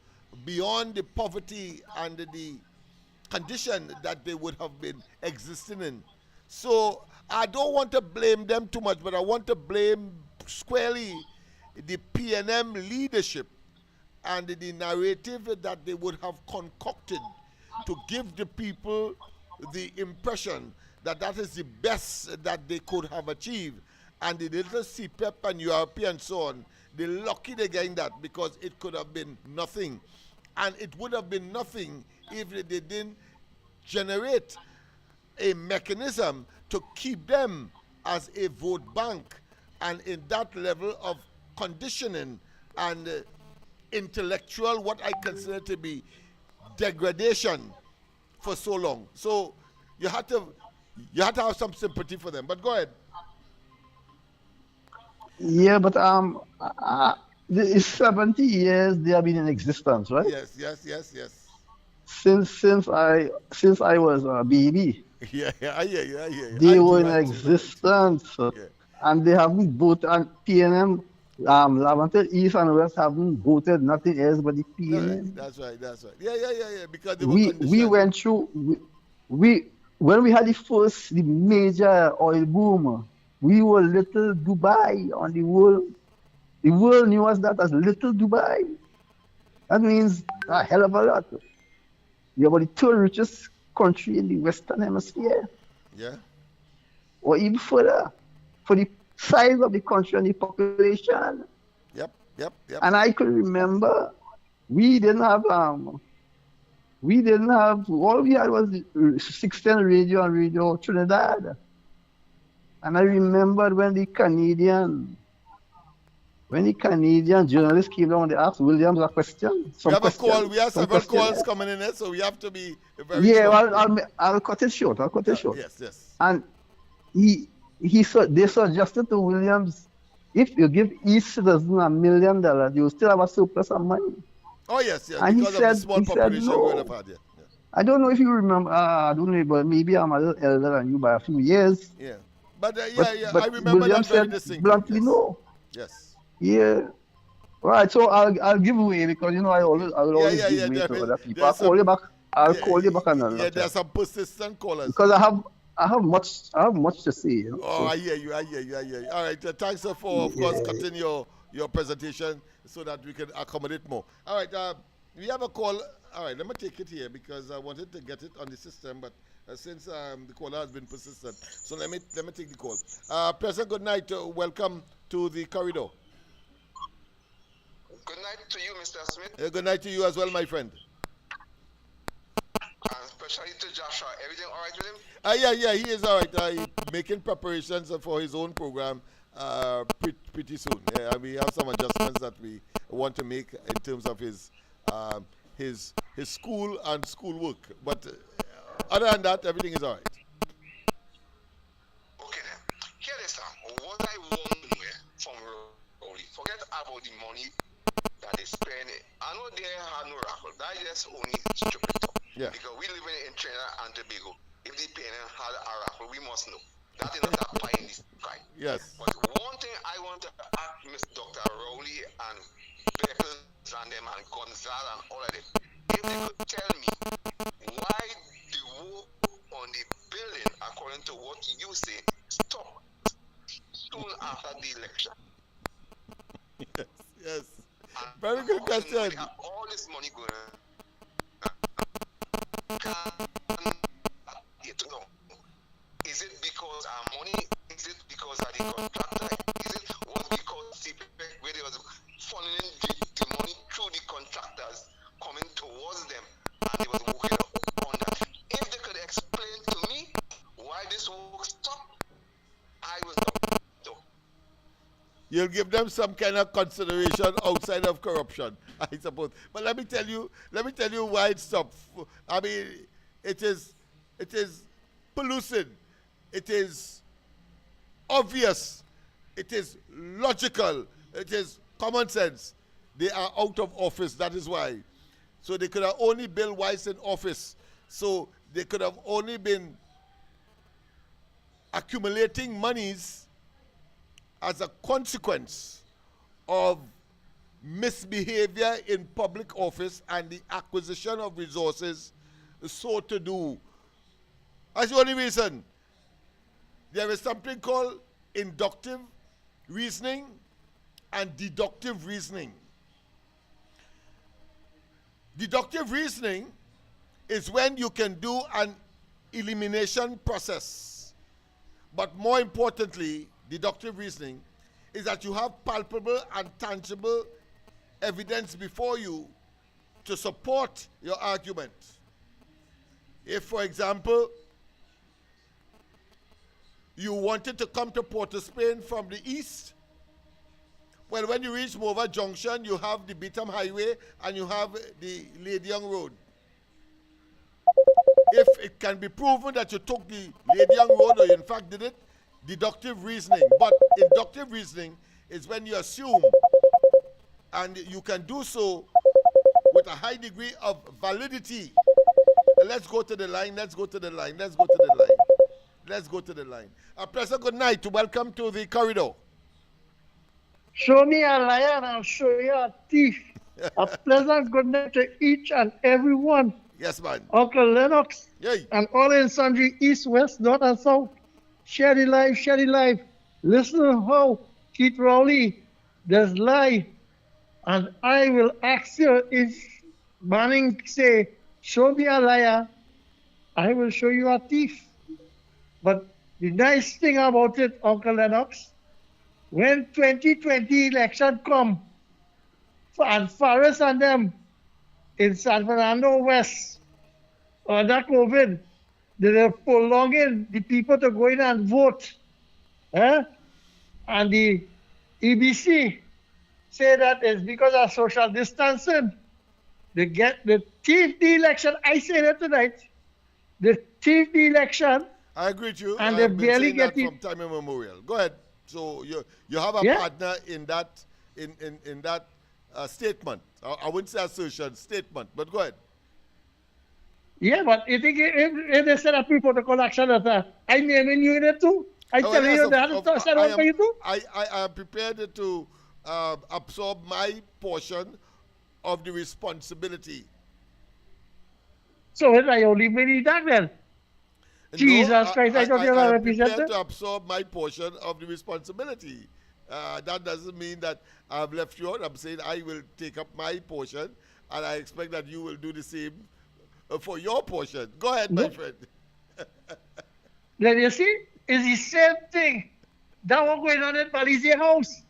beyond the poverty and the condition that they would have been existing in. So I don't want to blame them too much, but I want to blame squarely the PNM leadership and the narrative that they would have concocted to give the people the impression that that is the best that they could have achieved. And the little CPEP and URP and so on, they're lucky they're getting that, because it could have been nothing. And it would have been nothing if they didn't generate a mechanism to keep them as a vote bank, and in that level of conditioning and intellectual, what I consider to be degradation for so long. So you had to have some sympathy for them. But go ahead. Yeah, but it's 70 years they have been in existence, right? Yes. Since I was a baby, Yeah, I hear you. they were in existence, Yeah. and they haven't voted. And PNM, Lavender East and West haven't voted nothing else but the No, PNM. that's right. Yeah. Because they were We conditioned. went through we when we had the major oil boom, we were little Dubai on the world. The world knew us that as little Dubai. That means a hell of a lot. We are the third richest country in the Western Hemisphere, Yeah. or even further, for the size of the country and the population. Yep. And I could remember we didn't have all we had was the 610 radio and Radio Trinidad. And I remembered when the Canadian journalist came down, they asked Williams a question. We have a call. We have several calls coming in here, so we have to be very Yeah, short. well, I'll cut it short. Yes. And they suggested to Williams, if you give each citizen $1 million, you still have a surplus of money. Oh yes. And Because of the small population no. we would have had. Yeah. I don't know if you remember. I don't know, but maybe I'm a little elder than you by a few years. Yeah. But But I remember Williams that very said distinctly. bluntly, Yes. no. Yes. Yeah. Right. So I'll give away, because I will always give way to other people. I'll call you back. I'll call you back another Yeah, time. there's some persistent callers. Because I have much to say. You know? Oh, I hear you. All right. Thanks for, of course, cutting your presentation so that we can accommodate more. All right. We have a call. All right. Let me take it here because I wanted to get it on the system, but since the caller has been persistent, so let me take the call. President, good night. Welcome to the corridor. Good night to you, Mr. Smith, Good night to you as well, my friend. and especially to Joshua. Everything all right with him? Yeah, he is all right. Making preparations for his own program pretty soon. Yeah, we have some adjustments that we want to make in terms of his school and schoolwork. But other than that, everything is all right. Okay then. Here is what I want to know from Rowley. Forget about the money that they spend. I know they have no raffle. That is only stupid talk. Yeah. Because we live in Trinidad and Tobago. If the PNM had a raffle, we must know. That is not that pie in the sky. Yes. But one thing I want to ask Miss Dr. Rowley and Beckles and them and Gonzalo and all of them, if they could tell me why the work on the building, according to what you say, stopped soon after the election. Yes. And Very good question. they have all this money going on. To know, is it because our money? Is it because of the contractor? Is it was because CPEC where they was funneling the money through the contractors coming towards them and they was working on that? If they could explain to me why this work stopped, I will know. You'll give them some kind of consideration outside of corruption, I suppose. But let me tell you why it stopped. I mean, it is pellucid. It is obvious. It is logical. It is common sense. They are out of office. That is why. So they could have only Bill Weiss in office. So they could have only been accumulating monies as a consequence of misbehavior in public office and the acquisition of resources so to do. That's the only reason. There is something called inductive reasoning and deductive reasoning. Deductive reasoning is when you can do an elimination process. But more importantly, deductive reasoning is that you have palpable and tangible evidence before you to support your argument. If, for example, you wanted to come to Port of Spain from the east, well, when you reach Mova Junction, you have the Beetham Highway and you have the Lady Young Road. If it can be proven that you took the Lady Young Road or you in fact did it, deductive reasoning. But inductive reasoning is when you assume, and you can do so with a high degree of validity. Let's go to the line, let's go to the line, let's go to the line. Let's go to the line. Professor, good night. Welcome to the corridor. Show me a liar and I'll show you a thief. A pleasant good night to each and every one. Yes, man. Uncle Lennox Yay. and all in sundry east, west, north, and south. Share the life, share the life. Listen to how Keith Rowley does lie. And I will ask you if Manning say, show me a liar, I will show you a thief. But the nice thing about it, Uncle Lennox, when 2020 election come, and Forrest and them in San Fernando West, under COVID, they're prolonging the people to go in and vote. And the EBC say that it's because of social distancing. They thief the election. I say that tonight. They thief the election. I agree with you. And I've they been barely saying that get from time immemorial. Go ahead. So you have a partner in that in that statement. I wouldn't say assertion, statement, but go ahead. Yeah, but I think if they set up protocol action, that I'm naming you in it too. I tell you that to set up for you too. I am prepared to absorb my portion of the responsibility. So I only made that then. Jesus Christ, I thought you were I'm represented. prepared to absorb my portion of the responsibility. That doesn't mean that I've left you out. I'm saying I will take up my portion, and I expect that you will do the same for your portion. Go ahead, my friend. Then you see, it's the same thing that was going on at Balisier house.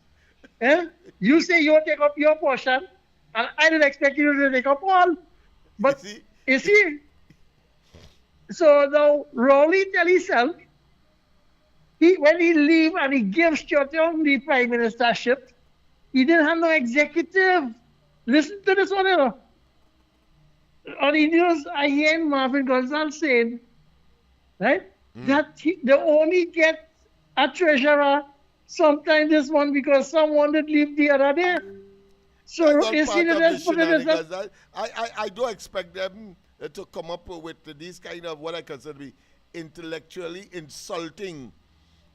You say you take up your portion, and I didn't expect you to take up all. But you see, so now Rowley tell himself, when he leave and he gives Chotong the prime ministership, he didn't have no executive. Listen to this one, you know. On the news, I hear Marvin Gonzalez saying, right, that they only get a treasurer sometime this month because someone did leave the other day. So you see the I do expect them to come up with these kind of what I consider to be intellectually insulting.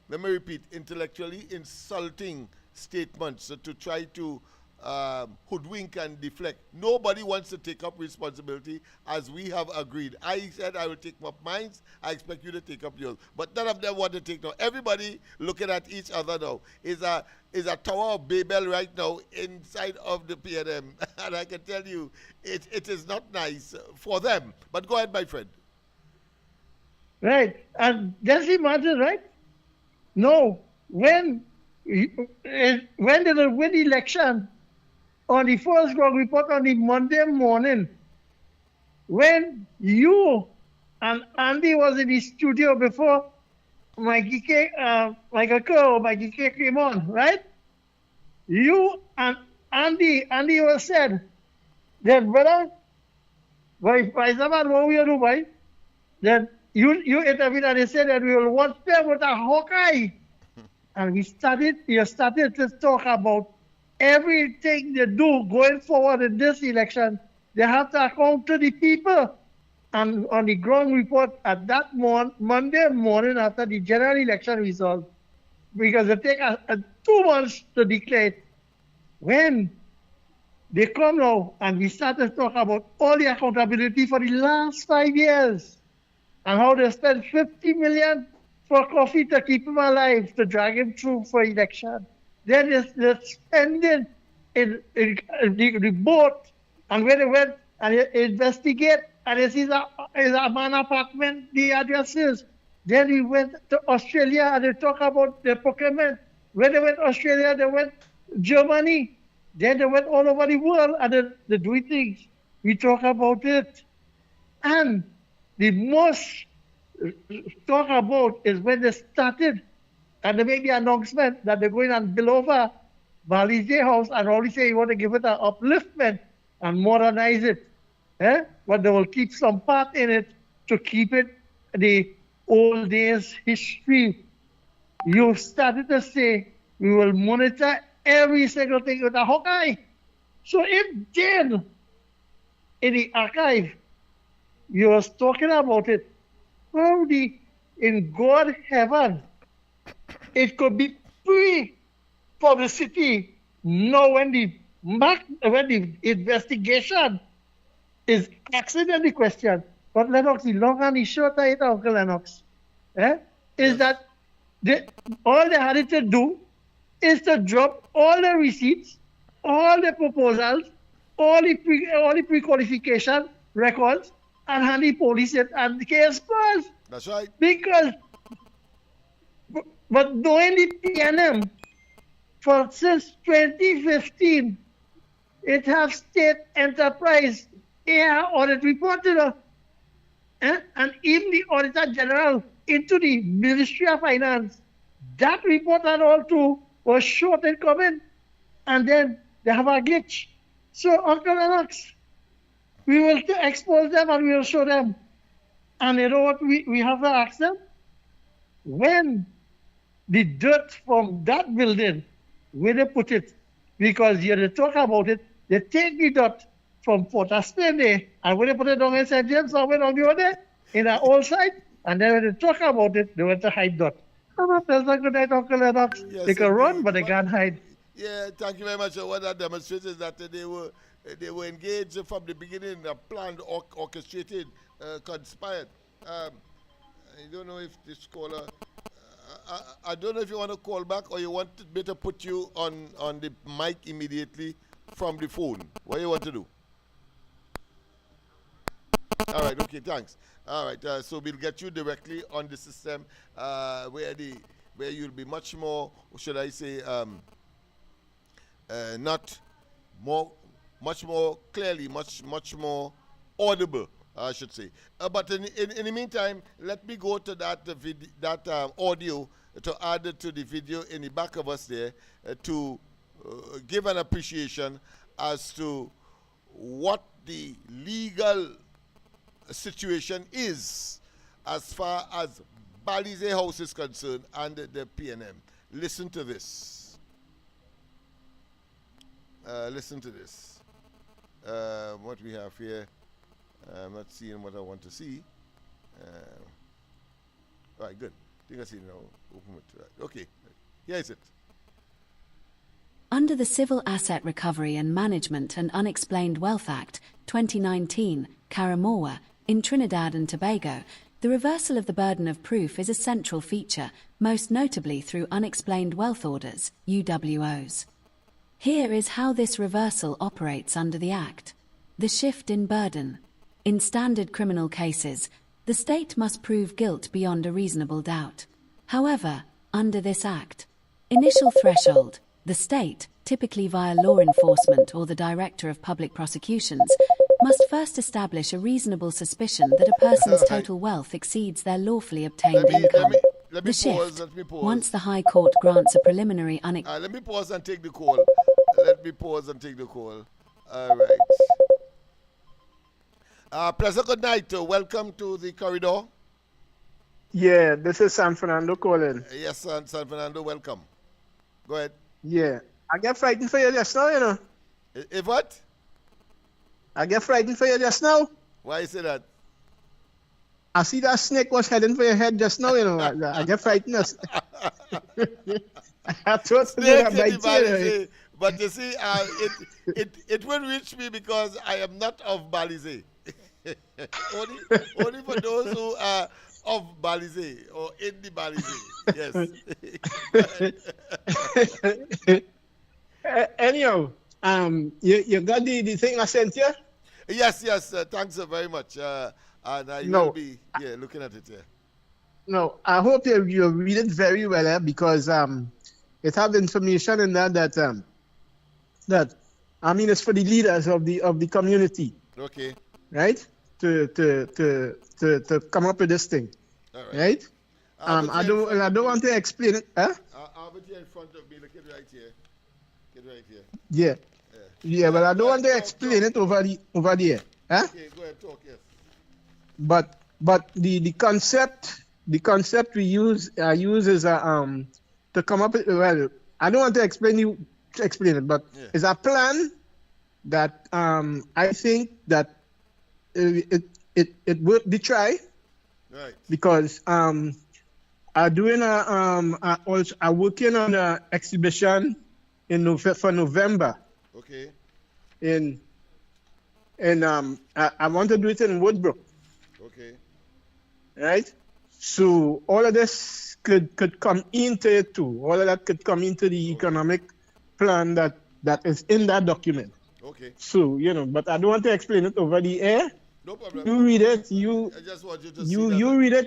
Let me repeat, intellectually insulting statements to try to hoodwink and deflect. Nobody wants to take up responsibility, as we have agreed. I said I will take up mine. I expect you to take up yours. But none of them want to take now. Everybody looking at each other now. Is a Tower of Babel right now inside of the PNM. And I can tell you, it is not nice for them. But go ahead, my friend. Right. And just imagine, right? No. When they win the election, on the first ground report on the Monday morning, when you and Andy was in the studio before Mikey K came on, right? You and Andy was said that, brother, by someone what we do, boy, that you interviewed and they said that we will watch them with a hawkeye. And you started to talk about everything they do going forward in this election. They have to account to the people. And on the ground report at that Monday morning after the general election result, because it take 2 months to declare it, when they come now and we start to talk about all the accountability for the last 5 years and how they spent 50 million for coffee to keep him alive, to drag him through for election. Then the spending in the boat, and when they went and they investigate, and it is a man apartment, the address is. Then we went to Australia and they talk about the procurement. When they went to Australia, they went Germany. Then they went all over the world and they do things. We talk about it. And the most talk about is when they started and they make the announcement that they're going and build over Balisier House and already say you want to give it an upliftment and modernize it. But they will keep some part in it to keep it the old days history. You started to say we will monitor every single thing with a hawk eye. So if then in the archive you was talking about it, well, in God heaven, it could be free publicity. Now when the investigation is asking the question, but Lennox, the long and the short of it, Uncle Lennox, is that all they had to do is to drop all the receipts, all the proposals, all the pre-qualification records, and hand the police it and the case closed. That's right. Because, but knowing the PNM, since 2015, it has state enterprise air audit report, and even the Auditor General into the Ministry of Finance. That report and all too was short and coming, and then they have a glitch. So, Uncle Lennox, we will expose them and we will show them. And you know what we have to ask them? When the dirt from that building, where they put it, because here they talk about it, they take the dirt from Port of Spain there, and when they put it down in St. James, somewhere down the other, in our old site, and then when they talk about it, they went to hide dirt. That's a good night, Uncle Lennox. Yes, they can run, but they can't hide. Yeah, thank you very much. What that demonstrates is that they were engaged from the beginning, planned, orchestrated, conspired. I don't know if this caller, I don't know if you want to call back or you want me to put you on the mic immediately from the phone. What do you want to do? All right, okay, thanks. All right, so we'll get you directly on the system where you'll be much more, should I say, much more clearly, much more audible, I should say. But in the meantime, let me go to that audio to add it to the video in the back of us there to give an appreciation as to what the legal situation is as far as Balisier House is concerned and the PNM. Listen to this. Listen to this. What we have here, I'm not seeing what I want to see. All right, good. I think I see it now. Open it to that. Okay, here is it. Under the Civil Asset Recovery and Management and Unexplained Wealth Act 2019, Karamoa, in Trinidad and Tobago, the reversal of the burden of proof is a central feature, most notably through unexplained wealth orders, UWOs. Here is how this reversal operates under the Act. The shift in burden. In standard criminal cases, the state must prove guilt beyond a reasonable doubt. However, under this Act, initial threshold, the state, typically via law enforcement or the Director of Public Prosecutions, must first establish a reasonable suspicion that a person's total wealth exceeds their lawfully obtained income. Let me pause. Once the High Court grants a preliminary let me pause and take the call. All right. President, good night. Welcome to the corridor. Yeah, this is San Fernando calling. Yes, San Fernando, welcome. Go ahead. Yeah, I get frightened for you just now, you know. If what? I get frightened for you just now. Why you say that? I see that snake was heading for your head just now, you know. I get frightened. I thought Snake, but you see, it will reach me because I am not of Balisier. only for those who are of Balisier or in the Balisier. Yes. Anyhow, you got the thing I sent you? Yes. Thanks very much. And I No. will be looking at it. Yeah. No, I hope you read it very well because it have information in that I mean it's for the leaders of the community, Okay. right? To come up with this thing, All right? I'll I don't want to explain it. Huh? I'll put you in front of me. Look at right here. Get right here. Yeah, but I don't want to explain it over there. Huh? Okay, go ahead, talk. Yes. But the concept we use is to come up with, well, I don't want to explain it, but it's a plan that I think that it worth the try. Right. Because I'm doing also I'm working on an exhibition for November. Okay. And I want to do it in Woodbrook. Okay. Right? So all of this could come into it too. All of that could come into the economic plan that is in that document. Okay. So, but I don't want to explain it over the air. No problem. You read it. I just want you to see you read it.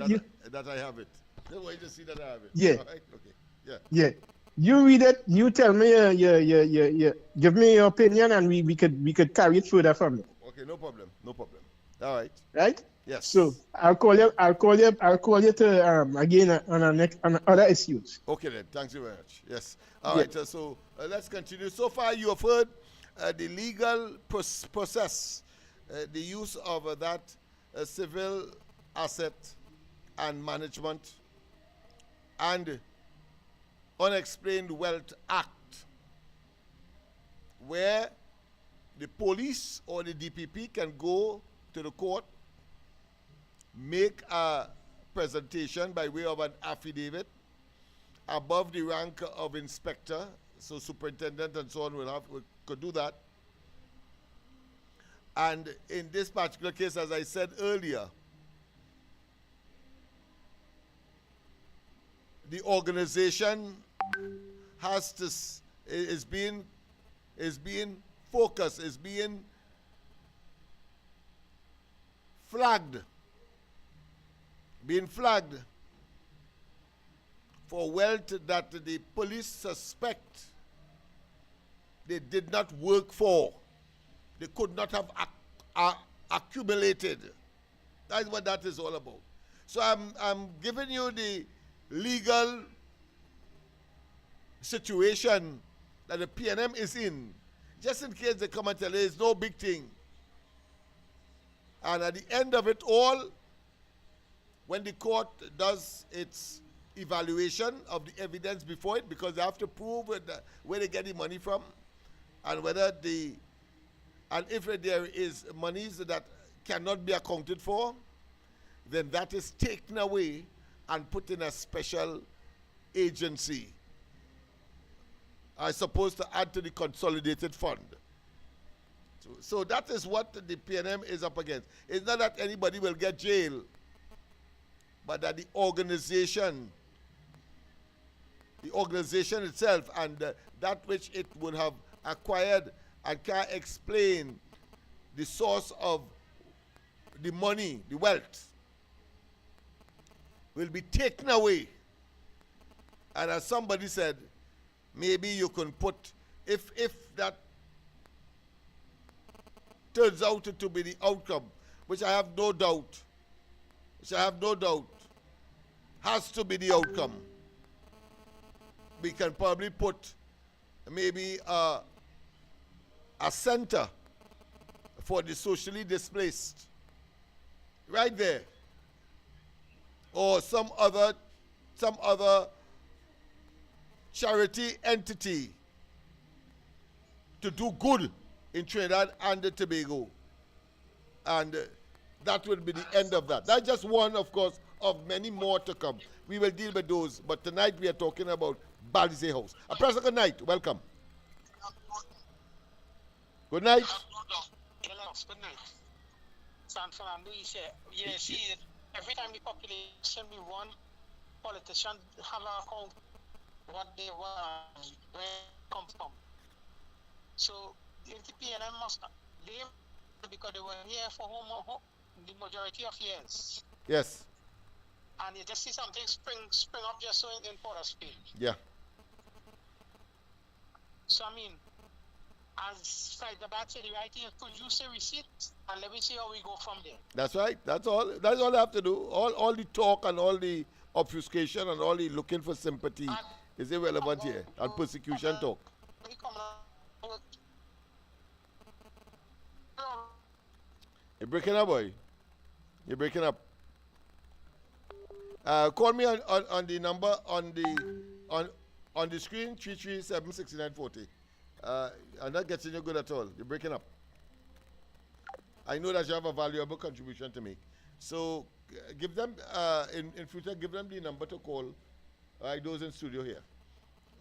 That I have it. No, I just see that I have it. Yeah. All right? Okay. Yeah. Yeah. You read it. You tell me. Give me your opinion, and we could carry it further from there. Okay. No problem. All right. Right. Yes. So I'll call you to again on other issues. Okay then. Thanks very much. Yes. All right. So let's continue. So far, you have heard the legal process, the use of that civil asset and management and unexplained wealth act, where the police or the DPP can go to the court, make a presentation by way of an affidavit above the rank of inspector, so superintendent and so on could do that. And in this particular case, as I said earlier, the organization is being focused, is being flagged for wealth that the police suspect they did not work for. They could not have accumulated. That's what that is all about. So I'm giving you the legal situation that the PNM is in, just in case they come and tell you it's no big thing. And at the end of it all, when the court does its evaluation of the evidence before it, because they have to prove where they get the money from, and if there is monies that cannot be accounted for, then that is taken away and put in a special agency, as supposed to add to the consolidated fund. So that is what the PNM is up against. It's not that anybody will get jail, but that the organization itself and that which it would have acquired and can explain the source of the money, the wealth, will be taken away. And as somebody said, maybe you can put, if that turns out to be the outcome, which I have no doubt, has to be the outcome, we can probably put maybe a center for the socially displaced right there, or some other charity entity to do good in Trinidad and Tobago, and that will be the end of that. That's just one, of course, of many more to come. We will deal with those, but tonight we are talking about Balisier House. A pleasant good night. Welcome. Good night. Good night. San Fernando, yeah, see, every time the population we want, politicians have an account what they want, where it come from. So if the PNM must blame because they were here for the majority of years. Yes. And you just see something spring up just so in Port of Spain. Yeah. So I mean, as the bad said, the right thing is produce a receipt and let me see how we go from there. That's right. That's all I have to do. All the talk and all the obfuscation and all the looking for sympathy is irrelevant here. And persecution talk. You're breaking up, boy. You're breaking up. Call me on the number on the screen 3376940. I'm not getting you good at all. You're breaking up. I know that you have a valuable contribution to make. So give them in future. Give them the number to call. Those in studio here.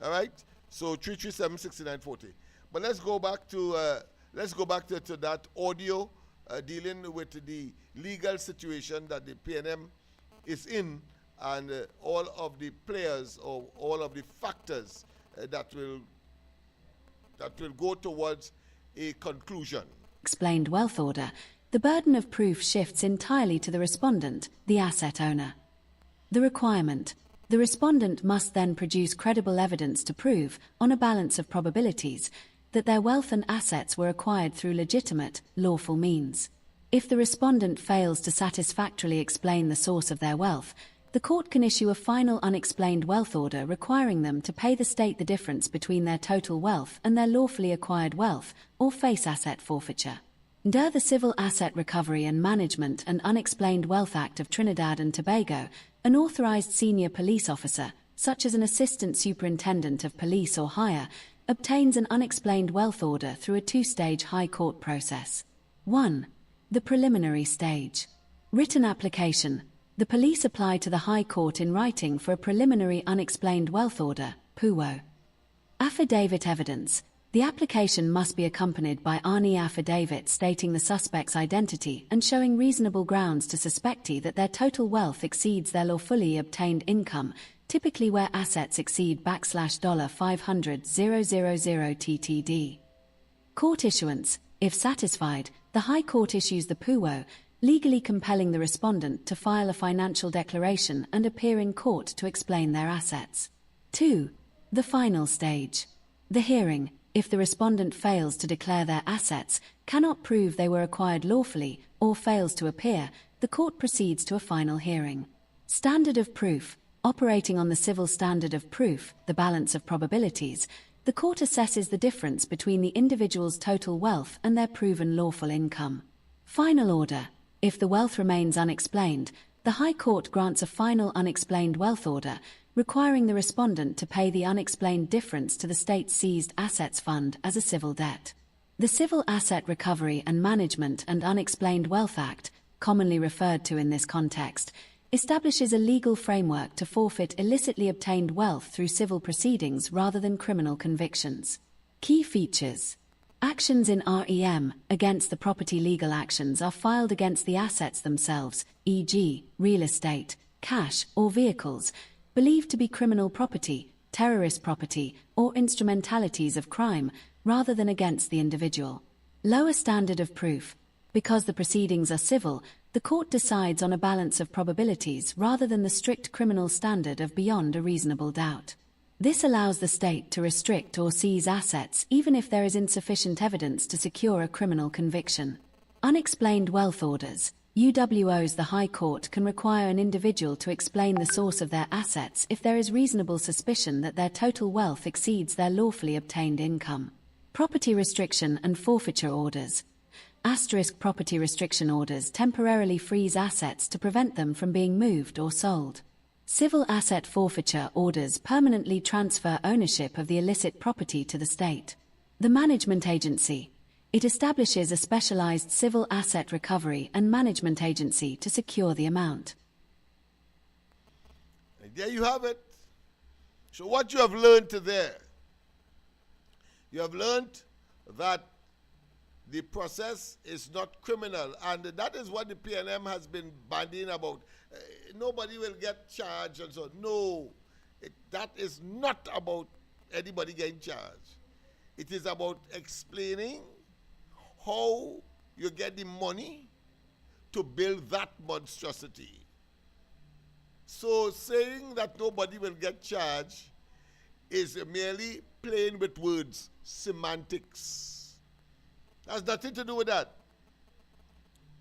All right. So 3376940. But let's go back to that audio dealing with the legal situation that the PNM is in, and all of the players or all of the factors that will go towards a conclusion. Explained wealth order, the burden of proof shifts entirely to the respondent, the asset owner. The requirement: the respondent must then produce credible evidence to prove, on a balance of probabilities, that their wealth and assets were acquired through legitimate, lawful means. If the respondent fails to satisfactorily explain the source of their wealth, the court can issue a final unexplained wealth order requiring them to pay the state the difference between their total wealth and their lawfully acquired wealth, or face asset forfeiture. Under the Civil Asset Recovery and Management and Unexplained Wealth Act of Trinidad and Tobago, an authorized senior police officer, such as an assistant superintendent of police or higher, obtains an unexplained wealth order through a two-stage high court process. 1. The preliminary stage. Written application. The police apply to the High Court in writing for a preliminary unexplained wealth order, PUO. Affidavit evidence. The application must be accompanied by ANI affidavit stating the suspect's identity and showing reasonable grounds to suspect that their total wealth exceeds their lawfully obtained income, typically where assets exceed $500,000 TTD. Court issuance. If satisfied, the High Court issues the PUO, legally compelling the respondent to file a financial declaration and appear in court to explain their assets. 2. The final stage. The hearing. If the respondent fails to declare their assets, cannot prove they were acquired lawfully, or fails to appear, the court proceeds to a final hearing. Standard of proof. Operating on the civil standard of proof, the balance of probabilities, the court assesses the difference between the individual's total wealth and their proven lawful income. Final order. If the wealth remains unexplained, the High Court grants a final unexplained wealth order, requiring the respondent to pay the unexplained difference to the state seized assets fund as a civil debt. The Civil Asset Recovery and Management and Unexplained Wealth Act, commonly referred to in this context, establishes a legal framework to forfeit illicitly obtained wealth through civil proceedings rather than criminal convictions. Key features. Actions in REM against the property. Legal actions are filed against the assets themselves, e.g., real estate, cash, or vehicles, believed to be criminal property, terrorist property, or instrumentalities of crime, rather than against the individual. Lower standard of proof. Because the proceedings are civil, the court decides on a balance of probabilities rather than the strict criminal standard of beyond a reasonable doubt. This allows the state to restrict or seize assets even if there is insufficient evidence to secure a criminal conviction. Unexplained wealth orders. UWOs. The High Court can require an individual to explain the source of their assets if there is reasonable suspicion that their total wealth exceeds their lawfully obtained income. Property restriction and forfeiture orders. Property restriction orders temporarily freeze assets to prevent them from being moved or sold. Civil asset forfeiture orders permanently transfer ownership of the illicit property to the state. The management agency. It establishes a specialized civil asset recovery and management agency to secure the amount. And there you have it. So what you have learned there, you have learned that the process is not criminal. And that is what the PNM has been bandying about. Nobody will get charged and so on. No, that is not about anybody getting charged. It is about explaining how you get the money to build that monstrosity. So saying that nobody will get charged is merely playing with words, semantics. Has nothing to do with that.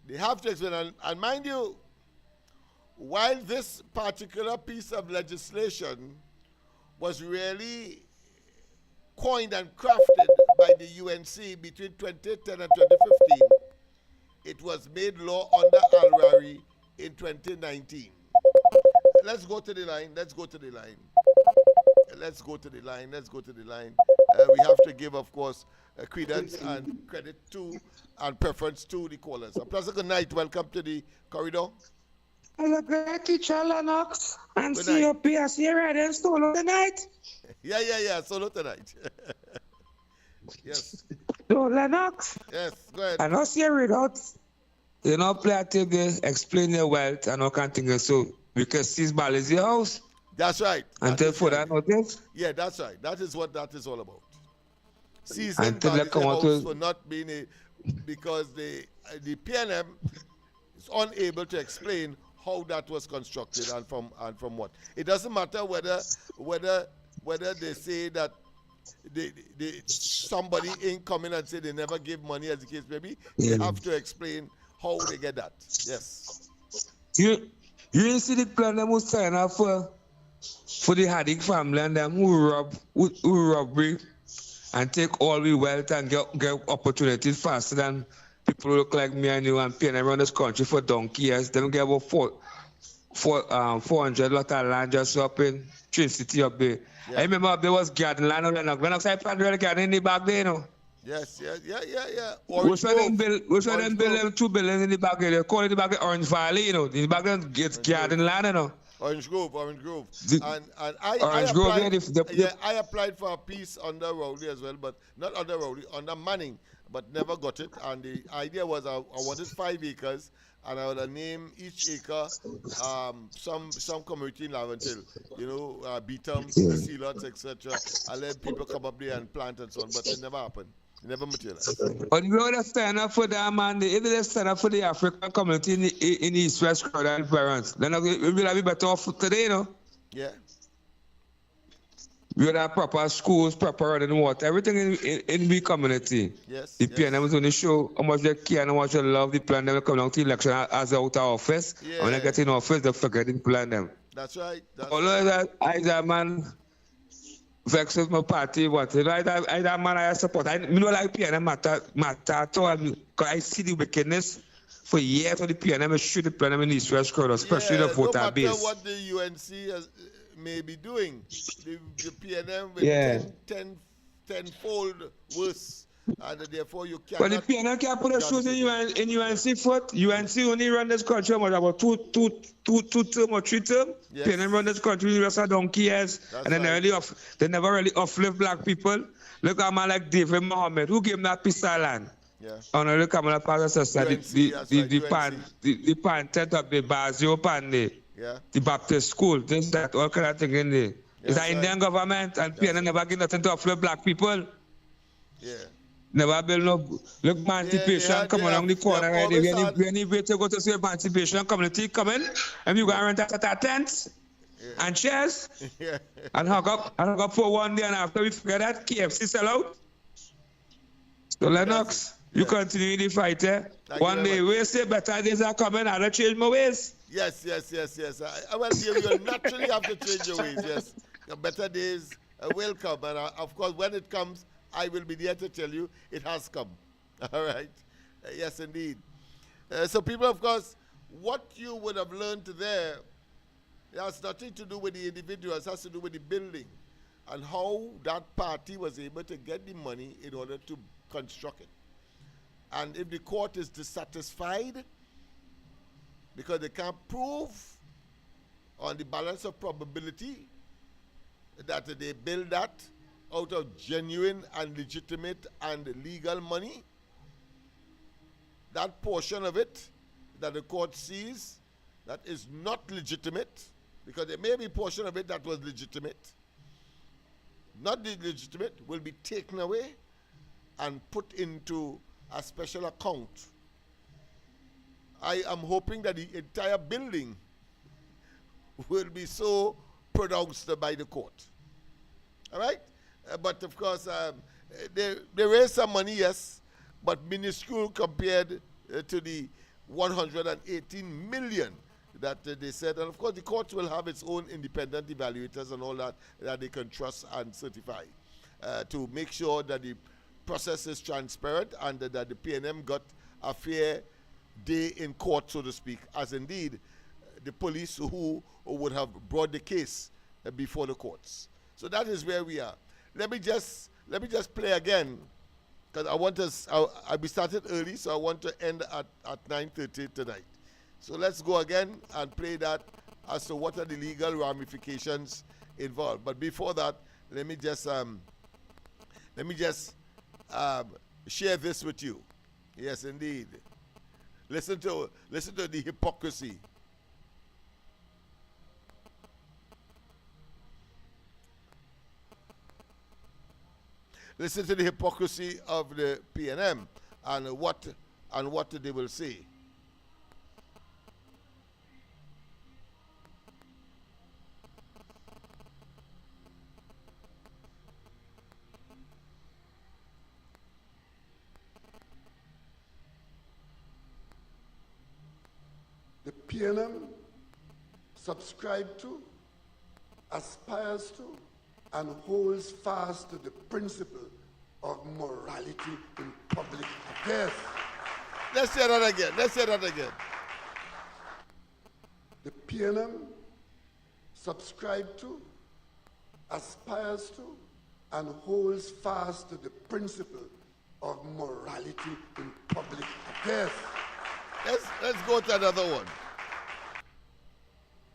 They have to explain. And mind you, while this particular piece of legislation was really coined and crafted by the UNC between 2010 and 2015, it was made law under Al-Rari in 2019. Let's go to the line. Let's go to the line. Let's go to the line. Let's go to the line. We have to give, of course, credence and credit to and preference to the callers. A pleasant good night. Welcome to the corridor. Hello, great teacher Lennox. And Good see night. your PSC ready and solo tonight. Yeah. Solo tonight. Yes. So, Lennox, Yes. Go ahead. I know see your readouts. You know, play a table, explain your wealth and all kind of things. So, we can see Balisier house That's right. until That is further right. notice. Yeah, that's right. That is what that is all about. Season Until they come out House with- for not being because the PNM is unable to explain how that was constructed and from what. It doesn't matter whether they say that somebody ain't coming and say they never give money as the case may be. They have to explain how they get that. Yes. You didn't see the plan them was sign up for the Haddock family and them who robbery and take all the wealth and get opportunities faster than people who look like me and you and PNM around this country for donkey years. Them get about 400 lot of land just up in Twin City up there. Yeah. I remember up there was garden land on Lennox. I planted the garden in the back there, you know. Yes. Yeah. Which one them build Orange them 2 buildings in the back there? They call it the back of Orange Valley, you know. In the back there it's garden land, you know. Orange Grove. The- And Orange Grove, I applied for a piece under Rowley as well, but not under Rowley, under Manning, but never got it. And the idea was I wanted 5 acres, and I would name each acre some community in Laventil, you know, Beetham, Sea Lots, etc. I let people come up there and plant and so on, but it never happened. It never materialized. But we would have stand up for that, man. If they stand up for the African community in the East West crowd and parents, then we will have be better off today, you know. Yeah. We would have proper schools, proper running water, everything in the community. Yes. The PNM was going to show how much they care and how much they love the plan. Them come down to election as out of office. Yeah. And when they get in office, they forget the plan them. That's right. Although that man vex with my party, what? You know, I that man I support. I don't like PNM matter at all. Because I see the wickedness for years of the PNM shoot the PNM in the East West crowd, especially the voter no matter base. what the UNC may be doing, the PNM will Yeah. tenfold worse, and therefore you But the cannot. PNM can't put a shoes in UNC foot. UNC only run this country about two term or 3 term. Yes. PNM run this country the rest of donkey years. That's And then right. they never really uplift black people. Look at a man like David Mohammed, who gave him that piece of land. Yeah. On the camera pass us UNC, that's right, the pan tent up the Balisier pan there. Yeah. The Baptist school, this, that, all kind of thing in there. It's That's an Indian government and PNM never give nothing to uplift black people. Yeah. Never build no look emancipation come along the corner right there. When you wait to go to see emancipation community coming and you go and rent a tent and chairs Yeah. and hug up for one day and after we forget that KFC sell out. So Lennox, you continue the fight, eh? Thank you One very day much. we say better days are coming, I'll change my ways. Yes. Well, you naturally have to change your ways. Yes. The better days will come, and of course, when it comes, I will be there to tell you it has come. All right. Yes, indeed. So, people, of course, what you would have learned there has nothing to do with the individuals, it has to do with the building and how that party was able to get the money in order to construct it. And if the court is dissatisfied because they can't prove on the balance of probability that they build that out of genuine and legitimate and legal money, that portion of it that the court sees that is not legitimate, because there may be a portion of it that was legitimate, not legitimate, will be taken away and put into a special account. I am hoping that the entire building will be so pronounced by the court. All right? But of course, they raised some money, yes, but minuscule compared to the 118 million that they said. And of course, the court will have its own independent evaluators and all that they can trust and certify to make sure that the process is transparent and that the PNM got a fair day in court, so to speak, as indeed the police who would have brought the case before the courts. So that is where we are. Let me just play again, because I want us. We started early, so I want to end at 9:30 tonight. So let's go again and play that as to what are the legal ramifications involved. But before that, let me just share this with you. Yes, indeed. Listen to the hypocrisy. Listen to the hypocrisy of the PNM and what they will say. The PNM subscribes to, aspires to, and holds fast to the principle of morality in public affairs. Let's say that again. The PNM subscribes to, aspires to, and holds fast to the principle of morality in public affairs. Let's go to another one.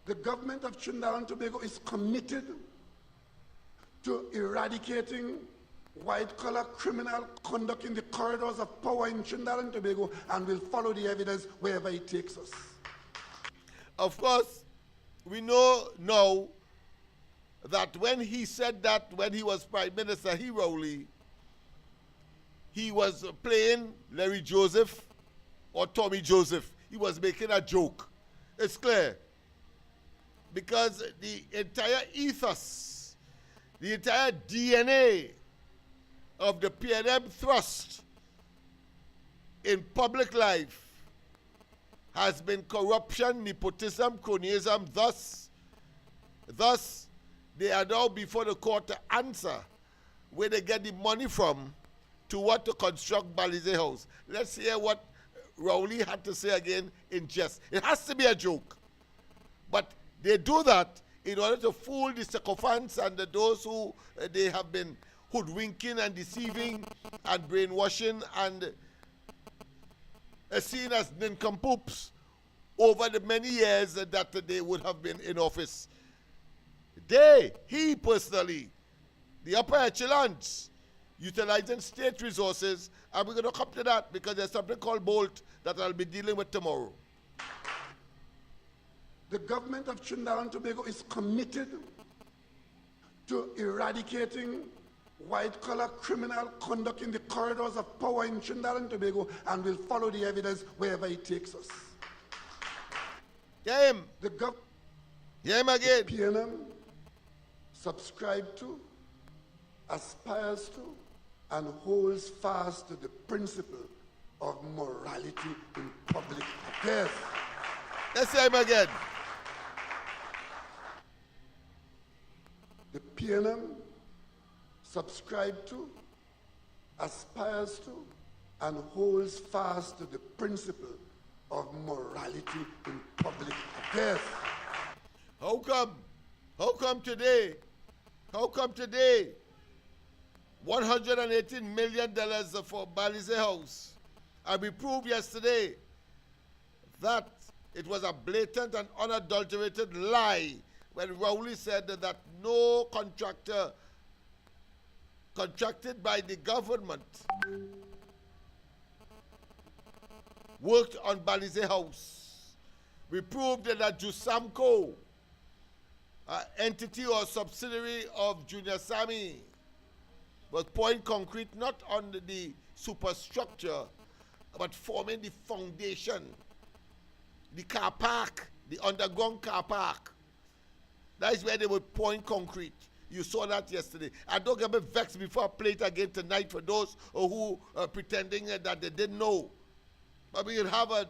The government of Trinidad and Tobago is committed to eradicating white-collar criminal conduct in the corridors of power in Trinidad and Tobago, and will follow the evidence wherever it takes us. Of course, we know now that when he said that, when he was Prime Minister, he was playing Larry Joseph or Tommy Joseph. He was making a joke. It's clear. Because the entire ethos, the entire DNA of the PNM thrust in public life has been corruption, nepotism, cronyism. Thus, they are now before the court to answer where they get the money from to what to construct Balisier House. Let's hear what Rowley had to say again in jest. It has to be a joke. But they do that in order to fool the sycophants and those who they have been hoodwinking and deceiving and brainwashing and seen as nincompoops over the many years that they would have been in office. He personally, the upper echelons, utilizing state resources, and we're going to come to that because there's something called Bolt that I'll be dealing with tomorrow. The government of Trinidad and Tobago is committed to eradicating white-collar criminal conduct in the corridors of power in Trinidad and Tobago, and will follow the evidence wherever it takes us. Hear him. Hear him again. The PNM subscribe to, aspires to, and holds fast to the principle of morality in public affairs. Let's hear him again. The PNM subscribe to, aspires to, and holds fast to the principle of morality in public affairs. How come? How come today? How come today? $118 million for Balisier House. And we proved yesterday that it was a blatant and unadulterated lie when Rowley said that no contractor contracted by the government worked on Balisier House. We proved that Jusamco, an entity or subsidiary of Junior Sammy, was pouring concrete not on the superstructure, but forming the foundation, the car park, the underground car park. That is where they were pouring concrete. You saw that yesterday. I don't get me vexed before I play it again tonight for those who are pretending that they didn't know. But we will have a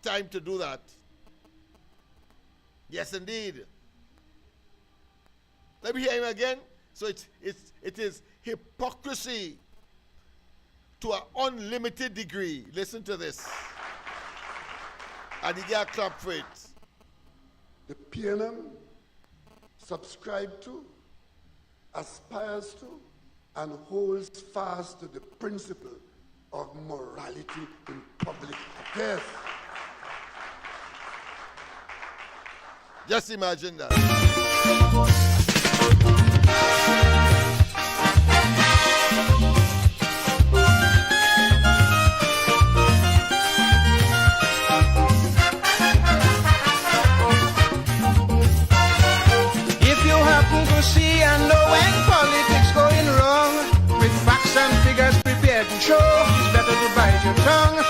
time to do that. Yes, indeed. Let me hear him again. So it is hypocrisy to an unlimited degree. Listen to this. And you get a clap for it. The PNM subscribe to, aspires to, and holds fast to the principle of morality in public affairs. Just imagine that. If you happen to see and know when politics going wrong, with facts and figures prepared to show, it's better to bite your tongue.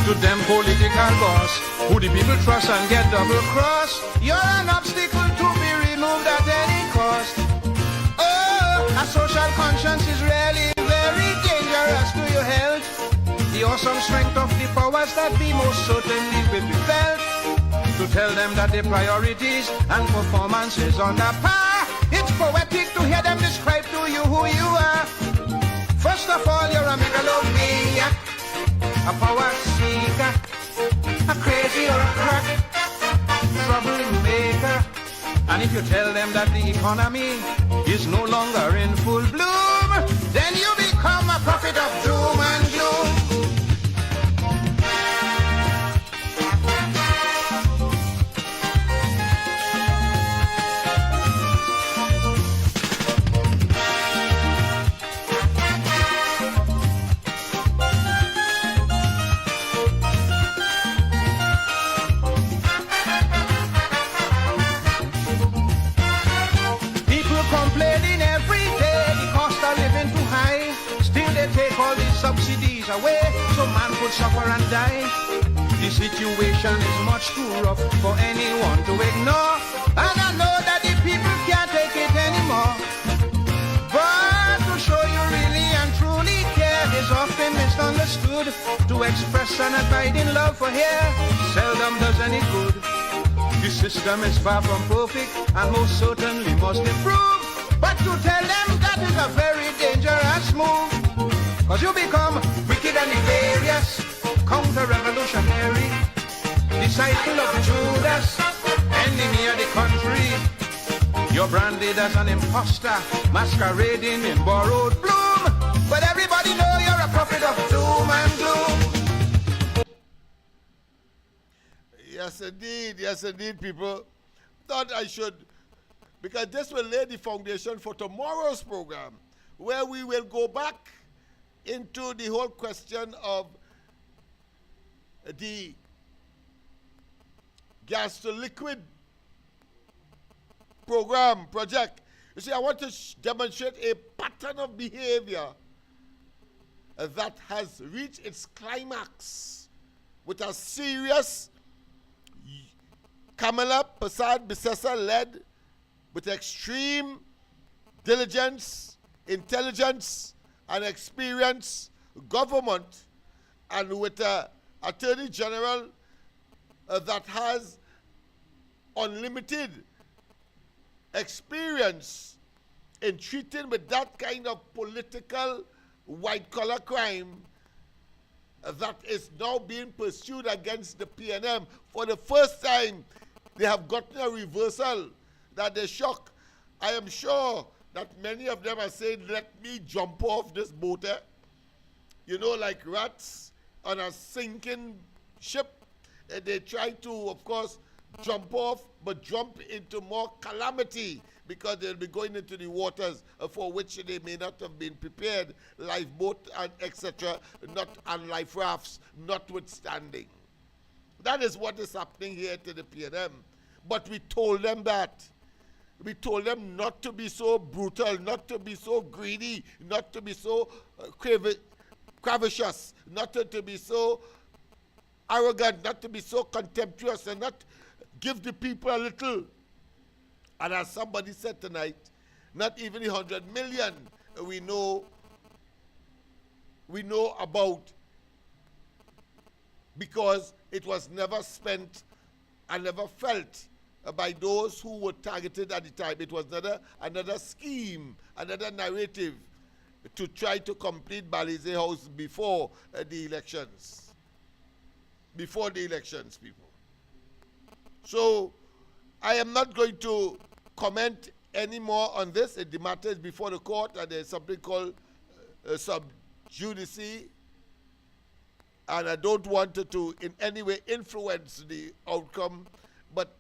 To them political boss, who the people trust and get double cross, you're an obstacle to be removed at any cost. Oh, a social conscience is really very dangerous to your health. The awesome strength of the powers that be most certainly will be felt. To tell them that their priorities and performances on the par. It's poetic to hear them describe to you who you are. First of all, you're a megalomaniac, a power seeker, a crazy or a crack, troublemaker. And if you tell them that the economy is no longer in full bloom, then you become a prophet of doom and gloom. Subsidies away, so man could suffer and die. The situation is much too rough for anyone to ignore, and I know that the people can't take it anymore. But to show you really and truly care is often misunderstood. To express an abiding love for hair seldom does any good. The system is far from perfect and most certainly must improve. But to tell them that is a very dangerous move. Cause you become wicked and nefarious, counter-revolutionary, disciple of Judas, enemy of the country. You're branded as an imposter, masquerading in borrowed bloom. But everybody know you're a prophet of doom and gloom. Yes indeed, people. Thought I should, because this will lay the foundation for tomorrow's program, where we will go back into the whole question of the gas to liquid project. You see, I want to demonstrate a pattern of behavior that has reached its climax with a serious Kamala Prasad Bisesa led with extreme diligence, intelligence, and experienced government, and with an Attorney General that has unlimited experience in treating with that kind of political white-collar crime that is now being pursued against the PNM. For the first time, they have gotten a reversal that they shock. I am sure that many of them are saying, let me jump off this boat. You know, like rats on a sinking ship. They try to, of course, jump off, but jump into more calamity because they'll be going into the waters for which they may not have been prepared, lifeboat and etc., not and life rafts notwithstanding. That is what is happening here to the PNM. But we told them that. We told them not to be so brutal, not to be so greedy, not to be so cravicious, not to be so arrogant, not to be so contemptuous, and not give the people a little. And as somebody said tonight, not even the 100 million we know about, because it was never spent and never felt by those who were targeted at the time. It was another scheme, another narrative to try to complete Balisier House before the elections. Before the elections, people. So I am not going to comment any more on this. The matter is before the court, and there's something called sub judice, and I don't want to in any way influence the outcome. But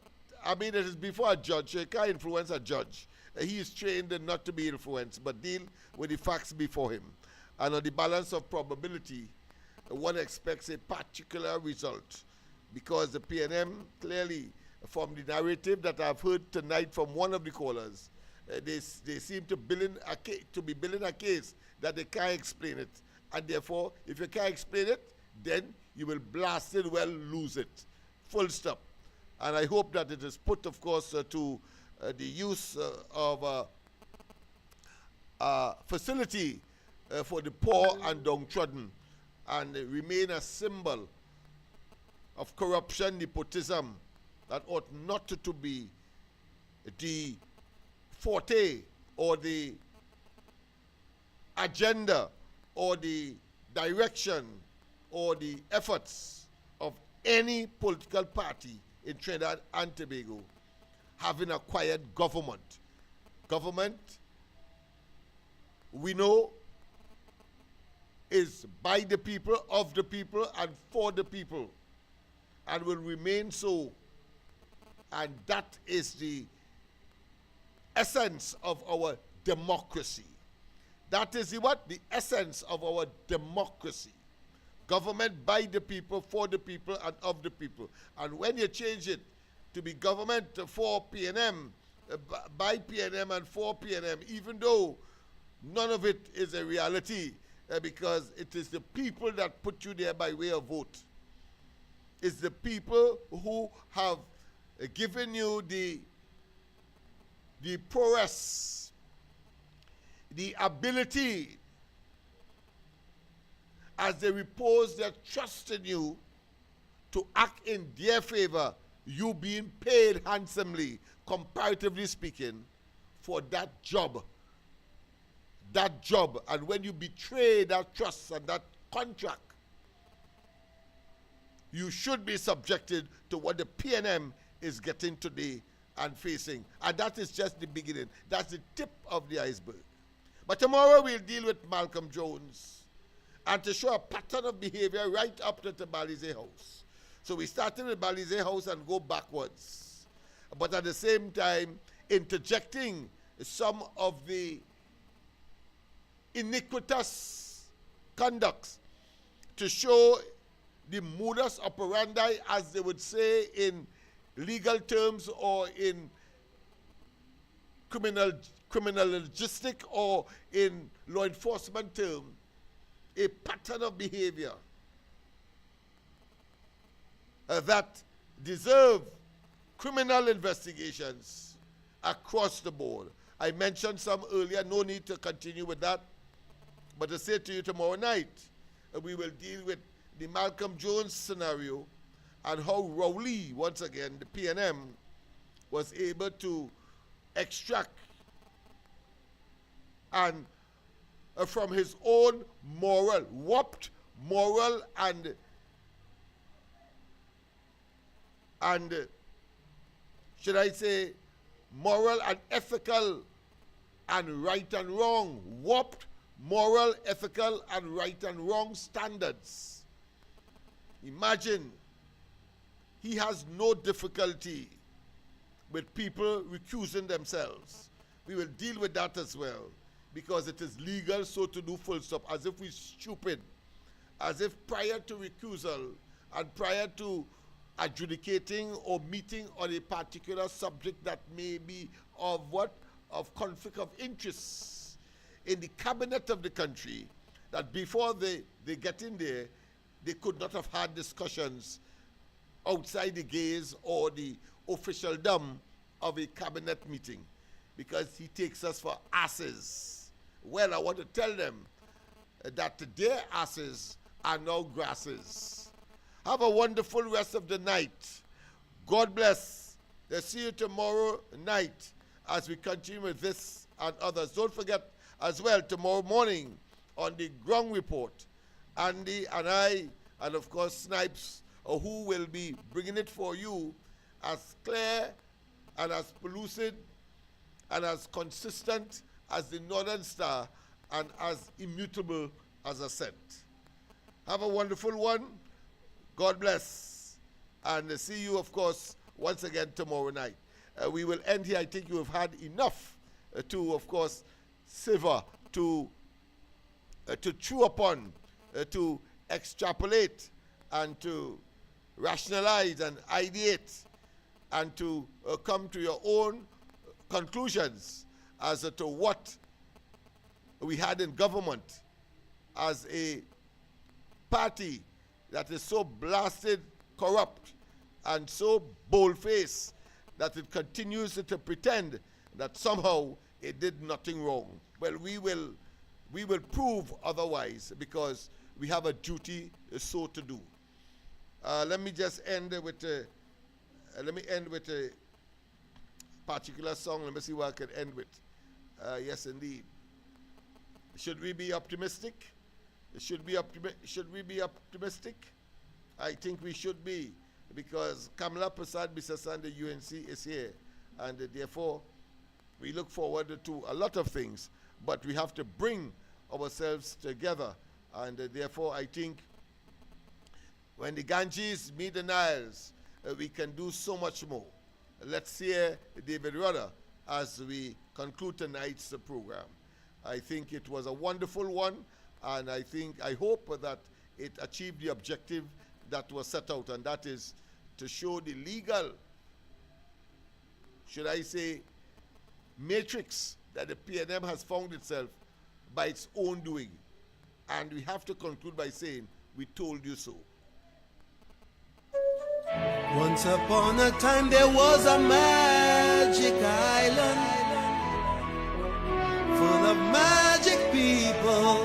I mean, it is before a judge, so you can't influence a judge. He is trained not to be influenced, but deal with the facts before him. And on the balance of probability, one expects a particular result, because the PNM, clearly, from the narrative that I've heard tonight from one of the callers, they seem to be building a case that they can't explain it. And therefore, if you can't explain it, then you will blast it, well, lose it. Full stop. And I hope that it is put, of course, to the use of facility for the poor and downtrodden, and remain a symbol of corruption, nepotism, that ought not to be the forte or the agenda or the direction or the efforts of any political party in Trinidad and Tobago having acquired government. Government, we know, is by the people, of the people, and for the people, and will remain so. And that is the essence of our democracy. That is the essence of our democracy. Government by the people, for the people, and of the people. And when you change it to be government for PNM, by PNM and for PNM, even though none of it is a reality, because it is the people that put you there by way of vote. It's the people who have given you the prowess, the ability, as they repose their trust in you, to act in their favor, you being paid handsomely, comparatively speaking, for that job. That job. And when you betray that trust and that contract, you should be subjected to what the PNM is getting today and facing. And that is just the beginning. That's the tip of the iceberg. But tomorrow we'll deal with Malcolm Jones, and to show a pattern of behavior right up to the Balisier House. So we started with Balisier House and go backwards. But at the same time, interjecting some of the iniquitous conducts to show the modus operandi, as they would say in legal terms or in criminologistic or in law enforcement terms, a pattern of behavior that deserve criminal investigations across the board. I mentioned some earlier, no need to continue with that. But to say to you tomorrow night, we will deal with the Malcolm Jones scenario and how Rowley, once again, the PNM, was able to extract and from his own moral, warped moral and should I say moral and ethical and right and wrong, warped moral, ethical, and right and wrong standards. Imagine, he has no difficulty with people recusing themselves. We will deal with that as well, because it is legal so to do, full stop, as if we're stupid, as if prior to recusal and prior to adjudicating or meeting on a particular subject that may be of conflict of interests in the cabinet of the country, that before they get in there, they could not have had discussions outside the gaze or the officialdom of a cabinet meeting, because he takes us for asses. Well, I want to tell them that their asses are now grasses. Have a wonderful rest of the night. God bless. I'll see you tomorrow night as we continue with this and others. Don't forget as well, tomorrow morning on the ground report, Andy and I, and of course Snipes, who will be bringing it for you as clear and as pellucid and as consistent as the Northern Star and as immutable as a scent. Have a wonderful one. God bless. And see you, of course, once again tomorrow night. We will end here. I think you have had enough to, of course, savor, to chew upon, to extrapolate, and to rationalize and ideate, and to come to your own conclusions as to what we had in government as a party that is so blasted corrupt and so bold-faced that it continues to pretend that somehow it did nothing wrong. Well, we will prove otherwise, because we have a duty so to do. Let me just end with a particular song. Let me see what I can end with. Yes, indeed. Should we be optimistic? Should we be optimistic? I think we should be, because Kamala Prasad Bissasan, the UNC, is here, and therefore we look forward to a lot of things, but we have to bring ourselves together, and therefore I think when the Ganges meet the Niles, we can do so much more. Let's hear David Rudder as we conclude tonight's program. I think it was a wonderful one, and I hope that it achieved the objective that was set out, and that is to show the legal, should I say, matrix that the PNM has found itself by its own doing. And we have to conclude by saying, we told you so. Once upon a time there was a magic island full of magic people.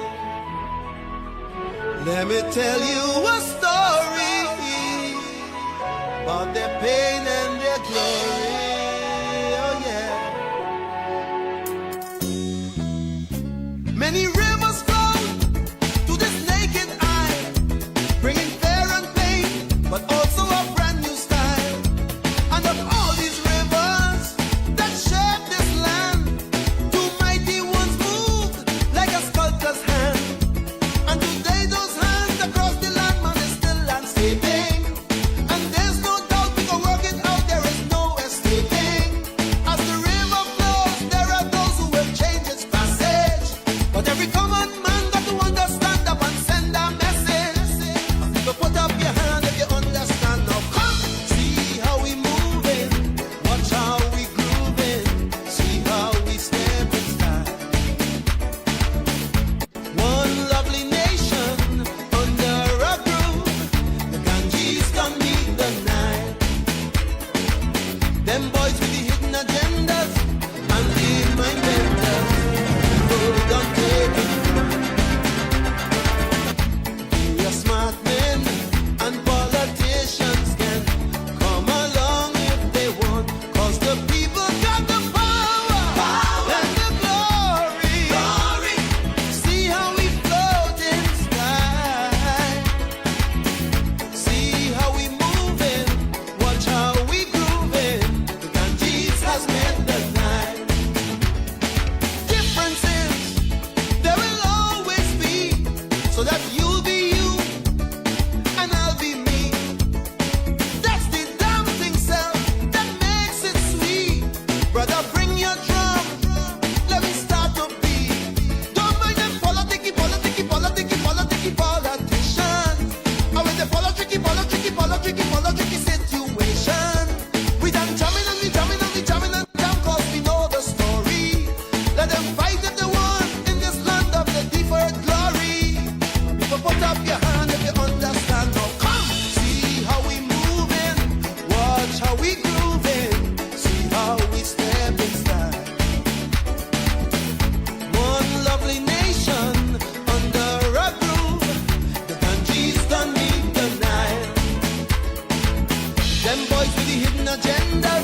Let me tell you a story about their pain and their glory. Oh yeah. Many rivers flow to this naked eye, bringing fear and pain, but also a brand new style. And of all these rivers that shape this land, two mighty ones moved like a sculptor's hand. And today those hands across the land, man, is still landscaping. And there's no doubt we can work it out, there is no escaping. As the river flows, there are those who will change its passage. But every common man got to understand up and send a message. So put up your hand if you understand. Now come, see how we moving, watch how we grooving, see how we step in style. One lovely nation under a groove, the Ganges can meet the Nile. Them boys with the hidden agendas and the mind benders, oh, don't take it. You're smart men and politicians can come along if they want, 'cause the people got the power and the glory. See how we float in sky, see how we moving, watch how we grooving. The Ganges Them boys with the hidden agenda